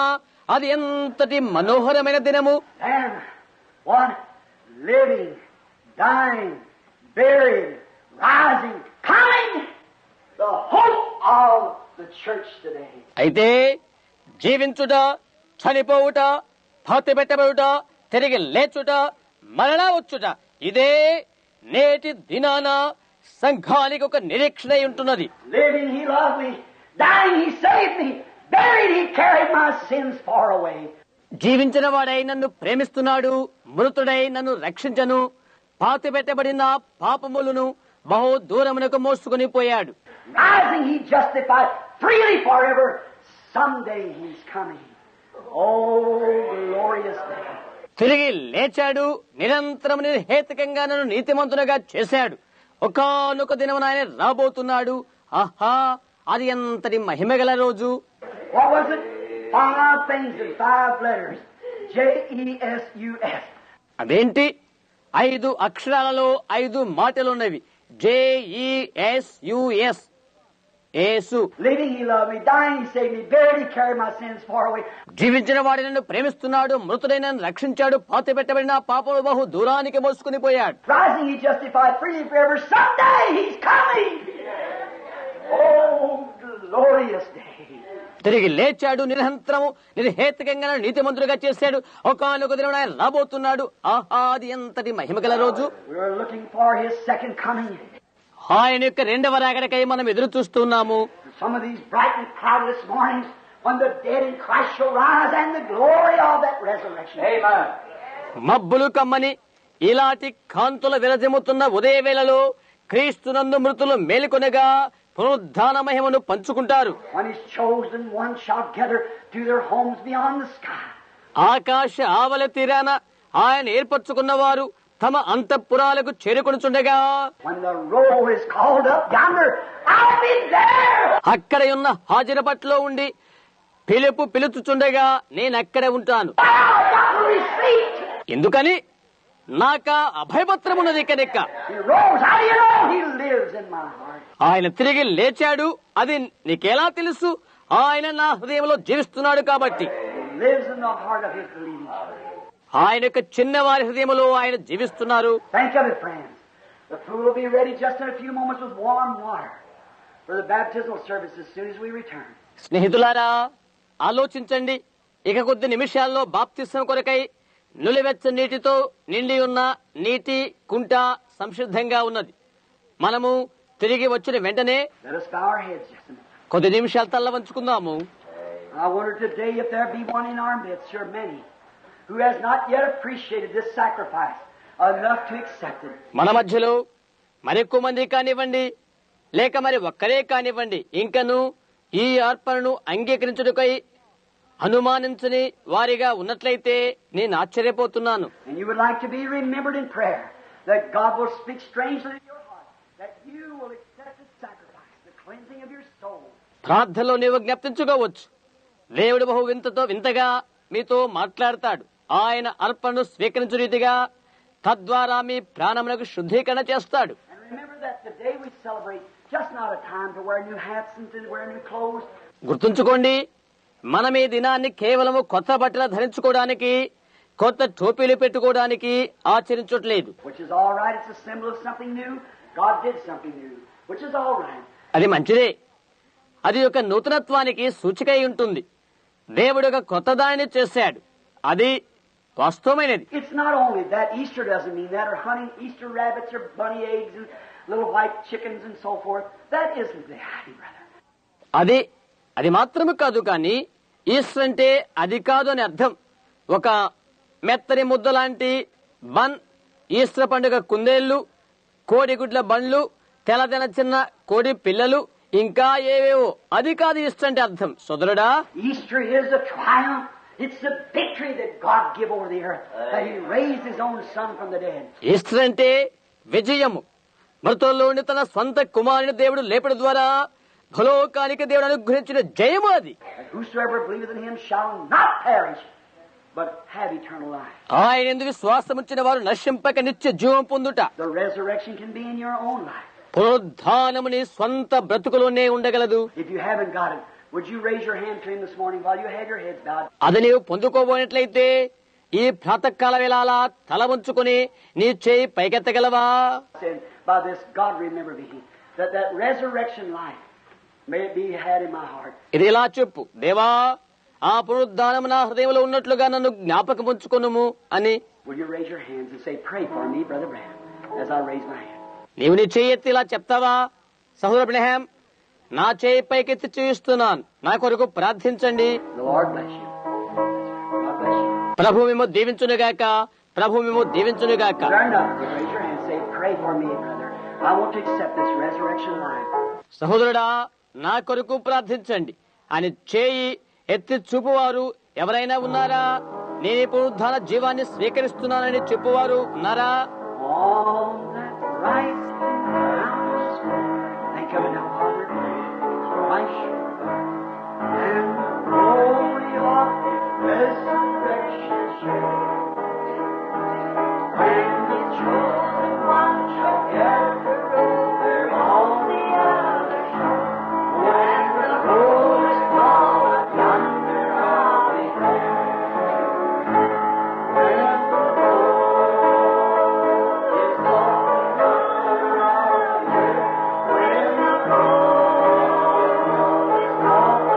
అది ఎంతటి మనోహరమైన దినము. And what? Living, dying, buried, rising, coming. The hope of the church today. అయితే జీవించుట, చనిపోవుట, పాతి పెట్టబడుట, తిరిగి లేచుట, మరలా వచ్చుట, ఇదే నేటి దినాన సంఘానికి ఒక నిరీక్షణ ఉంటున్నది. Living, He loved me. Dying, He saved me. Buried, He carried my sins far away. జీవించిన వాడై నన్ను ప్రేమిస్తున్నాడు, మృతుడై నన్ను రక్షించను, పాతి పెట్టబడిన పాపములను బహు దూరమునకు మోసుకొని పోయాడు. Rising, He justified freely forever. Someday He's coming. Oh, glorious day. తిరిగి లేచాడు, నిరంతరం నిర్హేతుకంగా నన్ను నీతిమంతునిగా చేశాడు. ఒకానొక దినమున ఆయన రాబోతున్నాడు. ఆహా, అది ఎంతటి మహిమగల రోజు. What was it? 5 things in 5 letters. JESUS. అదేంటి? 5 అక్షరాలలో 5 మాటలున్నవి. JESUS. Yesu. Living, He loved me. Dying, He saved me. Buried, He carried my sins far away. జీవించిన వాడి నన్ను ప్రేమిస్తున్నాడు, మృతుడై నన్ను రక్షించాడు, పాతి పెట్టబడిన పాపములు బహు దూరానికి మోసుకుని పోయాడు. Rising, He justified freely forever. Someday He's coming. Oh, glorious day. తిరిగి లేచాడు, నిరంతరము నిర్హేతుకంగా నీతిమంతుడిగా చేశాడు. ఒకానొక దినమున ఆయన రాబోతున్నాడు. ఆహా, అది ఎంతటి మహిమగల రోజు. We are looking for His second coming. ఆయన యొక్క రెండవ రాకడకై మనం ఎదురు చూస్తున్నాము. Some of these bright and cloudless mornings when the dead in Christ shall rise and the glory of that resurrection. Amen. మబ్బులు కమ్మని ఇలాంటి కాంతుల విరజిమ్ముతున్న ఉదయ వేళలో క్రీస్తునందు మృతులు మేలుకొనగా పునరుద్ధాన మహిమను పంచుకుంటారు. When His chosen ones shall gather to their homes beyond the sky. ఆకాశ ఆవల తీరాన ఆయన ఏర్పరచుకున్న వారు తమ అంతఃపురాలకు చేరుకొనుచుండగా, When the roll is called up yonder, I'll be there. అక్కడ ఉన్న హాజరు పట్లో ఉండి పిలుచుచుండగా నేనక్కడ ఉంటాను. I've got the receipt. ఎందుకని? నాకా అభయపత్రమున్నది కనుక. He rose. How do you know? He lives in my heart. ఆయన తిరిగి లేచాడు. అది నీకెలా తెలుసు? ఆయన నా హృదయంలో జీవిస్తున్నాడు కాబట్టి. He lives in the heart of His believing church. ఆయన యొక్క చిన్నవారి హృదయంలో ఆయన జీవిస్తున్నారు. Think of it, friends. The food will be ready just in a few moments with warm water for the baptismal service as soon as we return. స్నేహితులారా, ఆలోచించండి. ఇక కొద్ది నిమిషాల్లో బాప్తిసం కొరకై నులివెచ్చ నీటితో నిండి ఉన్న నీటి కుంట సంసిద్ధంగా ఉన్నది. మనము తిరిగి వచ్చిన వెంటనే Let us bow our heads just a minute. కొద్ది నిమిషాలు తల్ల వంచుకుందాము. I wonder today if there be one in our midst, sure many, who has not yet appreciated this sacrifice enough to accept it. మన మధ్యలో మరెక్కువ మంది కానివ్వండి, లేక మరి ఒక్కరే కానివ్వండి, ఇంకను ఈ అర్పణను అంగీకరించుటకై అనుమానించని వారిగా ఉన్నట్లయితే నేను ఆశ్చర్యపోతున్నాను. And you would like to be remembered in prayer, that God will speak strangely in your heart, that you will accept His sacrifice, the cleansing of your soul. ప్రార్థనలో నీవు జ్ఞప్తించుకోవచ్చు. దేవుడు బహు వింతగా మీతో మాట్లాడతాడు. ఆయన అర్పణను స్వీకరించు రీతిగా తద్వారా మీ ప్రాణములకు శుద్ధీకరణ చేస్తాడు. And remember that the day we celebrate, just not a time to wear new hats and to wear new clothes. గుర్తుంచుకోండి, మనం ఈ దినాన్ని కేవలము కొత్త బట్టలు ధరించుకోవడానికి, కొత్త టోపీలు పెట్టుకోవడానికి ఆచరించట్లేదు. Which is all right. It's a symbol of something new. God did something new, which is all right. అది మంచిదే. అది ఒక నూతనత్వానికి సూచిక అయి ఉంటుంది. దేవుడు ఒక కొత్త దానిని చేశాడు. అది వాస్తవమైనది. It's not only that. Easter doesn't mean that, or hunting Easter rabbits or bunny eggs and little white chickens and so forth. That isn't the idea, brother. అది మాత్రమే కాదు. కానీ ఈస్టర్ అంటే అది కాదు అని అర్థం. ఒక మెత్తని ముద్ద లాంటి బన్, ఈస్టర్ పండుగ కుందేళ్లు, కోడిగుడ్ల బండ్లు, తెల్లదెన చిన్న కోడి పిల్లలు, ఇంకా ఏవేవో. అది కాదు ఈస్టర్ అంటే అర్థం. సోదరుడా, Easter is a triumph. It's the victory that God gave over the earth, that He raised His own Son from the dead. Easter అంటే విజయము. మృతుల్లో ఉండి తన స్వంత కుమారుని దేవుడు లేపడం ద్వారా భలోకానికి దేవుడు అనుగ్రహించిన జయము అది. And whosoever believeth in Him shall not perish, but have eternal life. ఆయన యందు విశ్వాసముంచిన వారు నశింపక నిత్య జీవం పొందుట. The resurrection can be in your own life. పునరుద్ధానము నీ స్వంత బ్రతుకులోనే ఉండగలదు. If you haven't got it, would you raise your hand to Him this morning while you have your heads bowed? అది నీవు పొందుకోబోయినట్లయితే ఈ ప్రాతకాల వేళ తల ఉంచుకుని నీ చేయి పైకెత్తగలవా? Said, by this God remember me, that resurrection life may it be had in my heart. ఇది ఇలా చెప్పు, దేవా ఆ పునరుద్ధానం నా హృదయంలో ఉన్నట్లుగా నన్ను జ్ఞాపకం ఉంచుకొనుము అని. Will you raise your hands and say, pray for me, Brother Branham, as I raise my hand? నీవు నీ చేయి ఎత్తి ఇలా చెప్తావా? సహోదర అబ్రహాం, నా చేయి పైకెత్తి చూయిస్తున్నాను, నా కొరకు ప్రార్థించండి. The Lord bless you. God bless you. ప్రభు మేము దీవించునుగాక, ప్రభు మేము దీవించునుగాక. Turn up, raise your hand and say, pray for me, brother. I want to accept this resurrection life. సహోదరుడా, నా కొరకు ప్రార్థించండి అని చేయి ఎత్తి చూపువారు ఎవరైనా ఉన్నారా? నేను ఈ పునరుద్ధాన జీవాన్ని స్వీకరిస్తున్నానని చెప్పువారు ఉన్నారా? All that rise think of it now, Father. Christ and glory of resurrection share. When the chosen one shall gather over on the other shore, when the roll is called yonder I'll be there. When the roll is called yonder I'll be there. When the roll is called yonder I'll be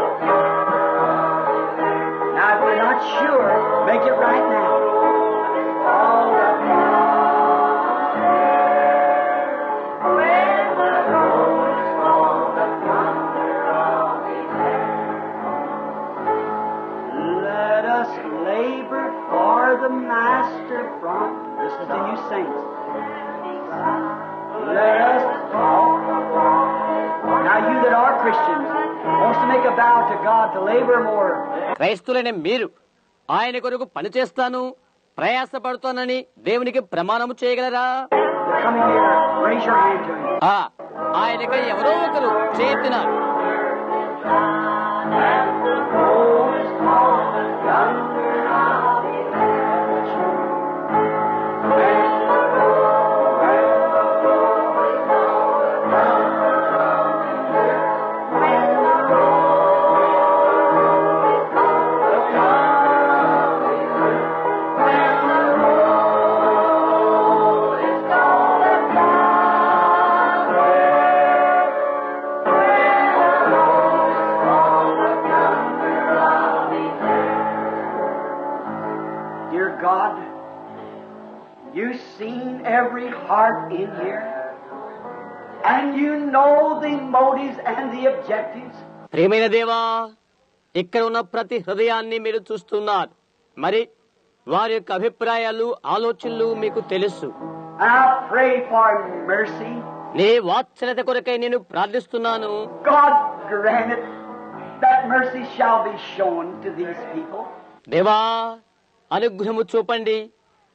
there. Now if you're not sure, make it right now. All the when the roll is called yonder I'll be there. Let us labor for the Master from. Listen to you saints. Let us talk. Now you that are Christians wants to make a vow to God to labor more. క్రైస్తులైన మీరు ఆయన కొరకు పనిచేస్తాను, ప్రయాసపడుతానని దేవునికి ప్రమాణము చేయగలరా? They're coming here. Raise your hand to Him. ఆయనకై ఎవరో ఒకరు చేతున్నారు. And the roll is called yonder I'll be there. When the roll is called yonder I'll be there. When the roll is called yonder I'll be there. When the roll is called yonder. Dear God, you've seen every heart in here, and you know the motives and the objectives. ప్రియమైన దేవా, ఇక్కడ ఉన్న ప్రతి హృదయాన్ని మీరు చూస్తున్నారు. మరి వారి యొక్క అభిప్రాయాలు, ఆలోచనలు మీకు తెలుసు. And I pray for mercy. నీ వాత్సల్యత కొరకై నేను ప్రార్థిస్తున్నాను. God grant it. that mercy shall be shown to these people. దేవా, అనుగ్రహము చూపండి.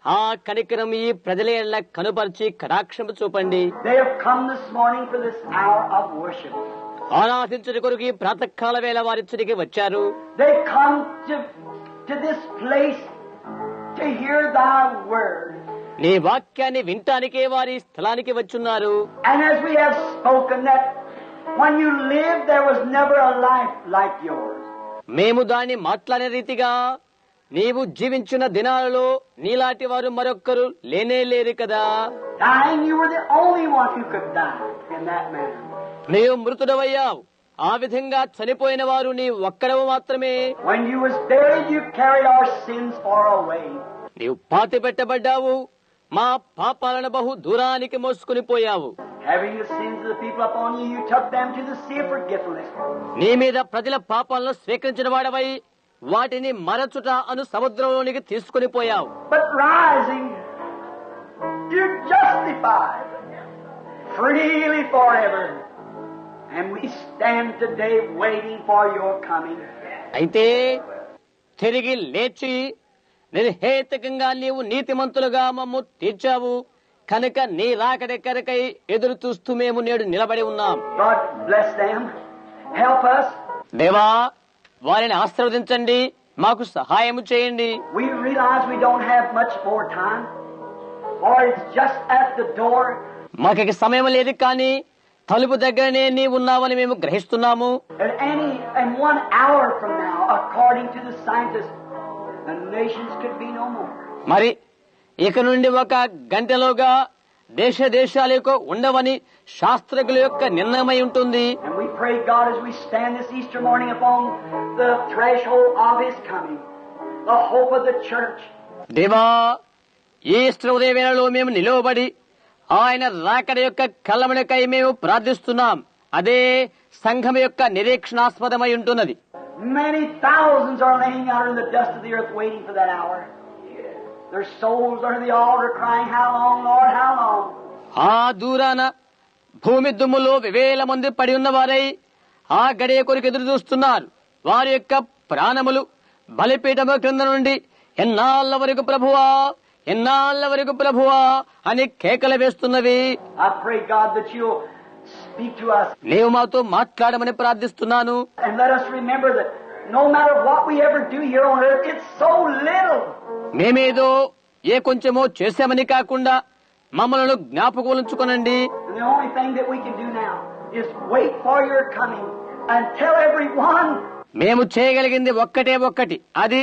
ఆ కనికరం ఈ ప్రజల ఎడల కనుపరిచి కటాక్షము చూపండి. They have come this morning for this hour of worship. ఆరాధించుట కొరకు ఈ ప్రాతకాల వేళ వారిచ్చడికి వచ్చారు. They come to this place to hear thy word. నీ వాక్యాన్ని వినటానికే వారి స్థలానికి వచ్చున్నారు. And as we have spoken that when you lived there was never a life like yours. మేము దాన్ని మాట్లాడే రీతిగా నీవు జీవించిన దినాలలో నీలాంటి వారు మరొక్కరు లేనే లేరు కదా. Dying, you were the only one who could die in that manner. నీవు మృతుడవయ్యావు. ఆ విధంగా చనిపోయిన వారు నీ ఒక్కడవు మాత్రమే. When you was buried, you carried our sins far away. నీవు పాతి పెట్టబడ్డావు. మా పాపాలను బహు దూరానికి మోసుకుని పోయావు. Having the sins of the people upon you, you took them to the sea of forgetfulness. నీ మీద ప్రజల పాపాలను స్వీకరించిన వాడవై వాటిని మరచుట అను సముద్రంలోనికి తీసుకుని పోయావు. But rising, you justified freely forever. And we stand today waiting for your coming. అయితే తిరిగి లేచి నిర్హేతుకంగా నీవు నీతిమంతులుగా మమ్ము తీర్చావు కనుక నీ రాకడి కొరకై ఎదురు చూస్తూ మేము నేడు నిలబడి ఉన్నాం. God bless them. Help us. దేవా, వారిని ఆశీర్వదించండి, మాకు సహాయం చేయండి. We realize we don't have much more time, or it's just at the door. మాకు సమయం లేదు, కానీ తలుపు దగ్గరనే నీ ఉన్నావని మేము గ్రహిస్తున్నాము. And 1 hour from now, according to the scientists, the nations could be no more. మరి ఇక నుండి ఒక గంటలోగా దేశాలకు ఉండవని శాస్త్రజ్ఞుల యొక్క నిర్ణయమై ఉంటుంది. And we pray, God, as we stand this Easter morning upon the threshold of His coming, the hope of the church. దేవా, ఈస్టర్ ఉదయ వేళలో మేము నిలవబడి ఆయన రాకడ యొక్క కలమనకై మేము ప్రార్థిస్తున్నాం. అదే సంఘం యొక్క నిరీక్షణాస్పదమై ఉంటున్నది. Many thousands are laying out in the dust of the earth waiting for that hour. Their souls are at the altar crying, how long, Lord, how long? ఆ దూరాన భూమి దుమ్ములో వేల మంది పడి ఉన్నవారై ఆ గడియ కొరకు ఎదురు చూస్తున్నారు. వారి యొక్క ప్రాణములు బలిపీఠము క్రింద నుండి ఎన్నాళ్ళ వరకు ప్రభువా, ఎన్నాళ్ళ వరకు ప్రభువా అని కేకలు వేస్తున్నవి. I pray, God, that you'll speak to us. నీవు మాతో మాట్లాడమని ప్రార్థిస్తున్నాను. And let us remember that no matter what we ever do here on earth, it's so little. మేమేదో ఏ కొంచెమో చేశామని కాకుండా మమ్మల్ని జ్ఞాపకం ఉంచుకోనండి. And the only thing that we can do now is wait for your coming and tell everyone. మేము చేయగలిగింది ఒక్కటి, అది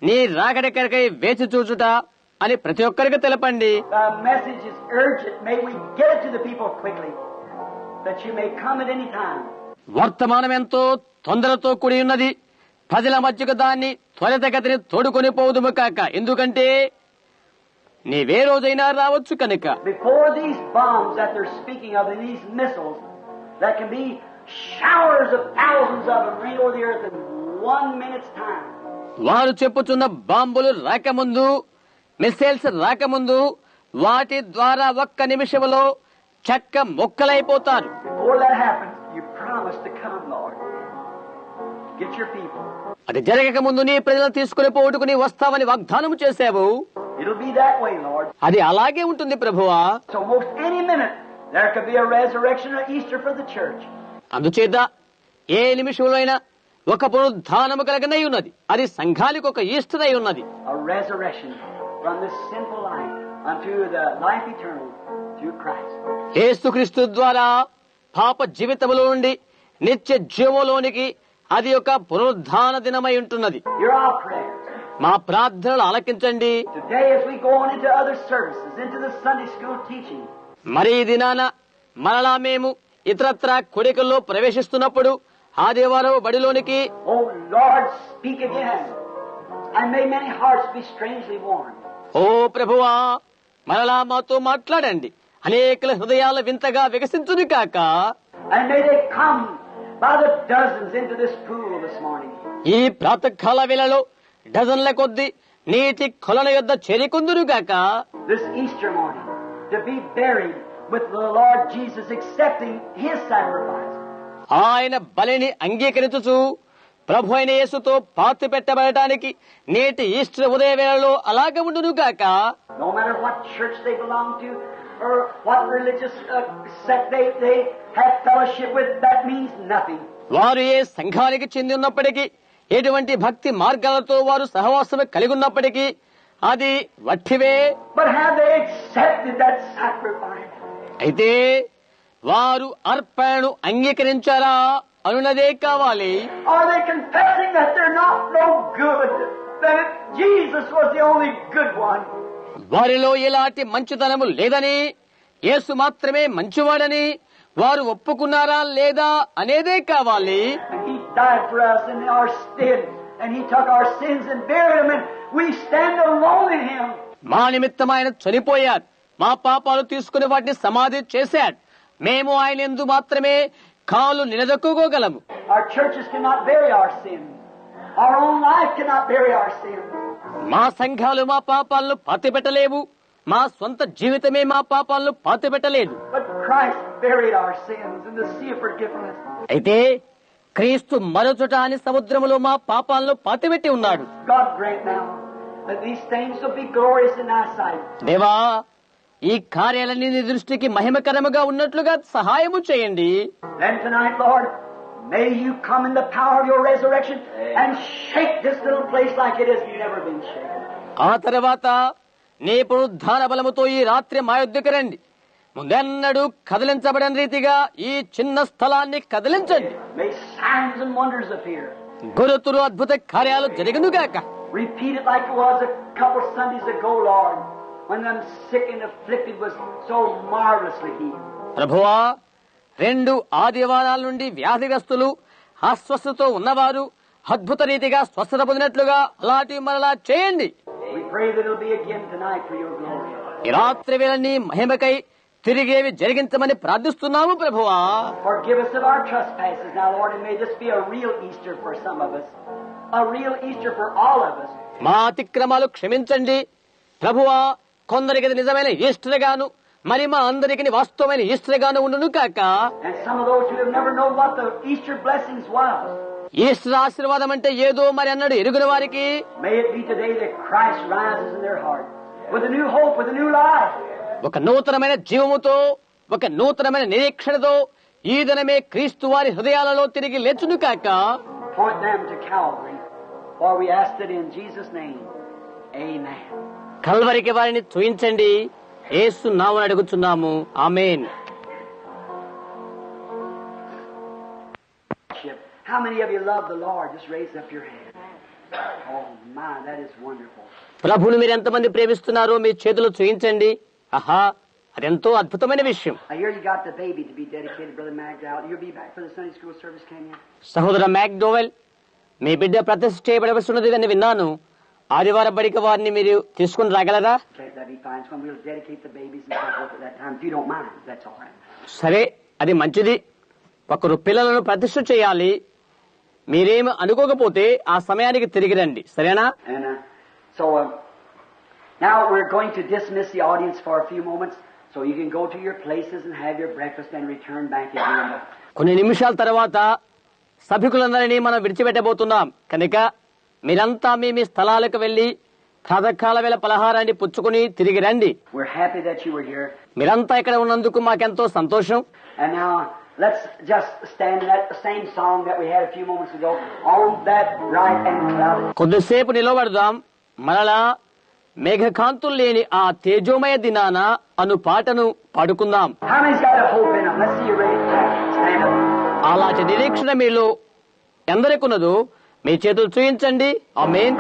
నీ రాకడ కొరకై వేచి చూచుట అని ప్రతి ఒక్కరికి తెలపండి. The message is urgent. May we get it to the people quickly, that you may come at any time. వర్తమానం ఎంతో తొందరతో కూడి ఉన్నది. ప్రజల మధ్యకు దాన్ని త్వరితగతిని తోడుకొని పోదుము కాక, ఎందుకంటే నీవే రోజైనా రావచ్చు కనుక. Before these bombs that they're speaking of, and these missiles that can be showers of thousands of them rain over the earth in 1 minute's time. వారు చెప్పుచున్న బాంబులు రాకముందు, మిసైల్స్ రాకముందు వాటి ద్వారా ఒక్క నిమిషంలో చెక్క మొక్కలైపోతారు. Before that happens, you promise to come, Lord. Get your people. అది జరగక ముందు నీ ప్రజలను తీసుకుని పోవుటకు నీ వస్తావని వాగ్దానము చేశావు. It'll be that way, Lord. అది అలాగే ఉంటుంది ప్రభువా. So most any minute there could be a resurrection or Easter for the church. అందుచేత ఏ నిమిషంలో అయినా ఒక పునరుద్ధానము కలగనై ఉన్నది. అది సంఘానికి ఒక ఈస్టర్ అయి ఉన్నది. A resurrection from this sinful life unto the life eternal through Christ. యేసుక్రీస్తు ద్వారా పాప జీవితములో నుండి నిత్య జీవములోనికి అది ఒక పునరుద్ధాన దినమై ఉంటున్నది. Hear our prayers. మా ప్రార్థనలు ఆలకించండి. Today as we go on into other services, into the Sunday school teaching. మరి ఈ దినాన మరలా మేము ఇతరత్ర కొడికల్లో ప్రవేశిస్తున్నప్పుడు ఆదివారం బడిలోనికి, Oh Lord, speak again. And may many hearts be strangely warmed. ఓ ప్రభువా, మరలా మాతో మాట్లాడండి. అనేకల హృదయాల వింతగా వికసించును కాక. And may they come by the dozens into this pool this morning. ఈ ప్రాతకాల వేళలో డజన్ల కొద్ది నీటి కొలన యొద్ద చేరికొందురు గాక. This Easter morning, to be buried with the Lord Jesus, accepting His sacrifice. ఆయన బలిని అంగీకరించుచు ప్రభు అయిన యేసుతో పాతి పెట్టబడటానికి నేటి ఈస్టర్ ఉదయ వేళలో అలాగే ఉండును గాక. No matter what church they belong to or what religious sect they have fellowship with, that means nothing. వారు ఏ సంఘానికి చెంది ఉన్నప్పటికీ, ఎటువంటి భక్తి మార్గాలతో వారు సహవాసం కలిగి ఉన్నప్పటికీ అది వట్టివే. But have they accepted that sacrifice? అయితే వారు అర్పణను అంగీకరించారా అనున్నదే కావాలి. Are they confessing that they're not no good? That Jesus was the only good one? వారిలో ఎలాంటి మంచితనము లేదని, యేసు మాత్రమే మంచివాడని వారు ఒప్పుకున్నారా లేదా అనేదే కావాలి. And He died for us in our stead, and He took our sins and buried them, and we stand alone in Him. మా నిమిత్తం ఆయన చనిపోయాడు, మా పాపాలు తీసుకుని వాటిని సమాధి చేశాడు. మేము ఆయన యందు మాత్రమే కాలు నిలదొక్కుకోగలము. Our churches cannot bury our sins. Our own life cannot bury our sins. మా సంఘాలు మా పాపాలను పాతిపెట్టలేవు, మా సొంత జీవితమే మా పాపాలను పాతిపెట్టలేదు. But Christ buried our sins in the sea of forgiveness. అయితే క్రీస్తు మరొచట అని సముద్రములో మా పాపాలను పాతిపెట్టి ఉన్నాడు. God grant now that these things will be glorious in Thy sight. దేవా, ఈ కార్యాలన్నీ నీ దృష్టికి మహిమకరముగా ఉన్నట్లుగా సహాయము చేయండి. Then tonight, Lord, may You come in the power of Your resurrection and shake this little place like it has never been shaken. ఆ తర్వాత నీ పునరుద్ధాన బలముతో ఈ రాత్రి మా యొద్దకు రండి. ముందెన్నడూ కదిలించబడని రీతిగా ఈ చిన్న స్థలాన్ని కదిలించండి. May signs and wonders appear. గురుతులు అద్భుత కార్యాలు జరుగునుగాక. Repeat it like it was a couple Sundays ago, Lord, when them sick and afflicted was so marvelously healed. ప్రభువా, 2 ఆదివారాల నుండి వ్యాధిగ్రస్తులు అస్వస్థతో ఉన్నవారు అద్భుత రీతిగా స్వస్థత పొందినట్లుగా అలాంటి మరలా చేయండి. We pray that it'll be again tonight for Your glory. ఈ రాత్రి వేళని మహిమకై తిరిగేవి జరిగించమని ప్రార్థిస్తున్నాము ప్రభువా. Forgive us of our trespasses now, Lord, and may this be a real Easter for some of us, a real Easter for all of us. మా అతిక్రమాలు క్షమించండి ప్రభువా. కొందరికి ఇది నిజమైన ఈస్టర్ గాను, మరి మా అందరికి వాస్తవమైన ఈస్టర్ గాను ఉండును కాక. And some of those who have never known what the Easter blessings was, Easter ఆశీర్వాదం అంటే ఏదో మరి అన్నాడు ఎరుగున వారికి may it be today that Christ rises in their heart with a new hope, with a new life. ఒక నూతనమైన జీవముతో, ఒక నూతనమైన నిరీక్షణతో ఈ దినమే క్రీస్తు వారి హృదయాలలో తిరిగి లేచును కాక. Point them to Calvary, for we asked it in Jesus' name. Amen. కల్వరికి వారిని చూయించండి, యేసు నామమున అడుగుచున్నాము, ఆమేన్. How many of you love the Lord? Just raise up your hand. Oh my, that is wonderful. ప్రభువును మీరు ఎంతమంది ప్రేమిస్తున్నారో మీ చేతులు చూయించండి. ఆహా, అదెంతో అద్భుతమైన విషయం. I hear you got the baby to be dedicated, Brother Magdal. You'll be back for the Sunday school service, can you? సహోదర మ్యాక్డోవెల్, మీ బిడ్డ ప్రతిష్ఠ చేయబడవలసినది అని విన్నాను. ఆదివారం బడికి వారిని మీరు తీసుకుని రాగలరా? Okay, that'd be fine. So we'll dedicate the babies and so forth at that time. If you don't mind, that's all right. సరే, అది మంచిది. ఒకరు పిల్లలను ప్రతిష్ఠ చేయాలి. మీరేమి అనుకోకపోతే ఆ సమయానికి తిరిగి రండి, సరేనా? And so now we're going to dismiss the audience for a few moments, so you can go to your places and have your breakfast and return back again. కొన్ని నిమిషాల తర్వాత సభికులందరినీ మనం విడిచిపెట్టబోతున్నాం కనుక మీరంతా మీ మీ స్థలాలకు వెళ్లి ప్రాతకాల వేళ పలహారాన్ని పుచ్చుకుని తిరిగి రండి. We're happy that you were here. మీరంతా ఇక్కడ ఉన్నందుకు మాకెంతో సంతోషం. And now let's just stand in that same song that we had a few moments ago, on that bright and cloudy. కొద్దిసేపు నిలబడదాం. మరలా మేఘకాంతులు లేని ఆ తేజోమయ దినాన అను పాటను పాడుకుందాం. How many's got a hope in them? Let's see you raise your hand. Stand up. అలాంటి నిరీక్షణ మీలో ఎందరికున్నదో మీ చేతులు చూయించండి. ఆమేన్.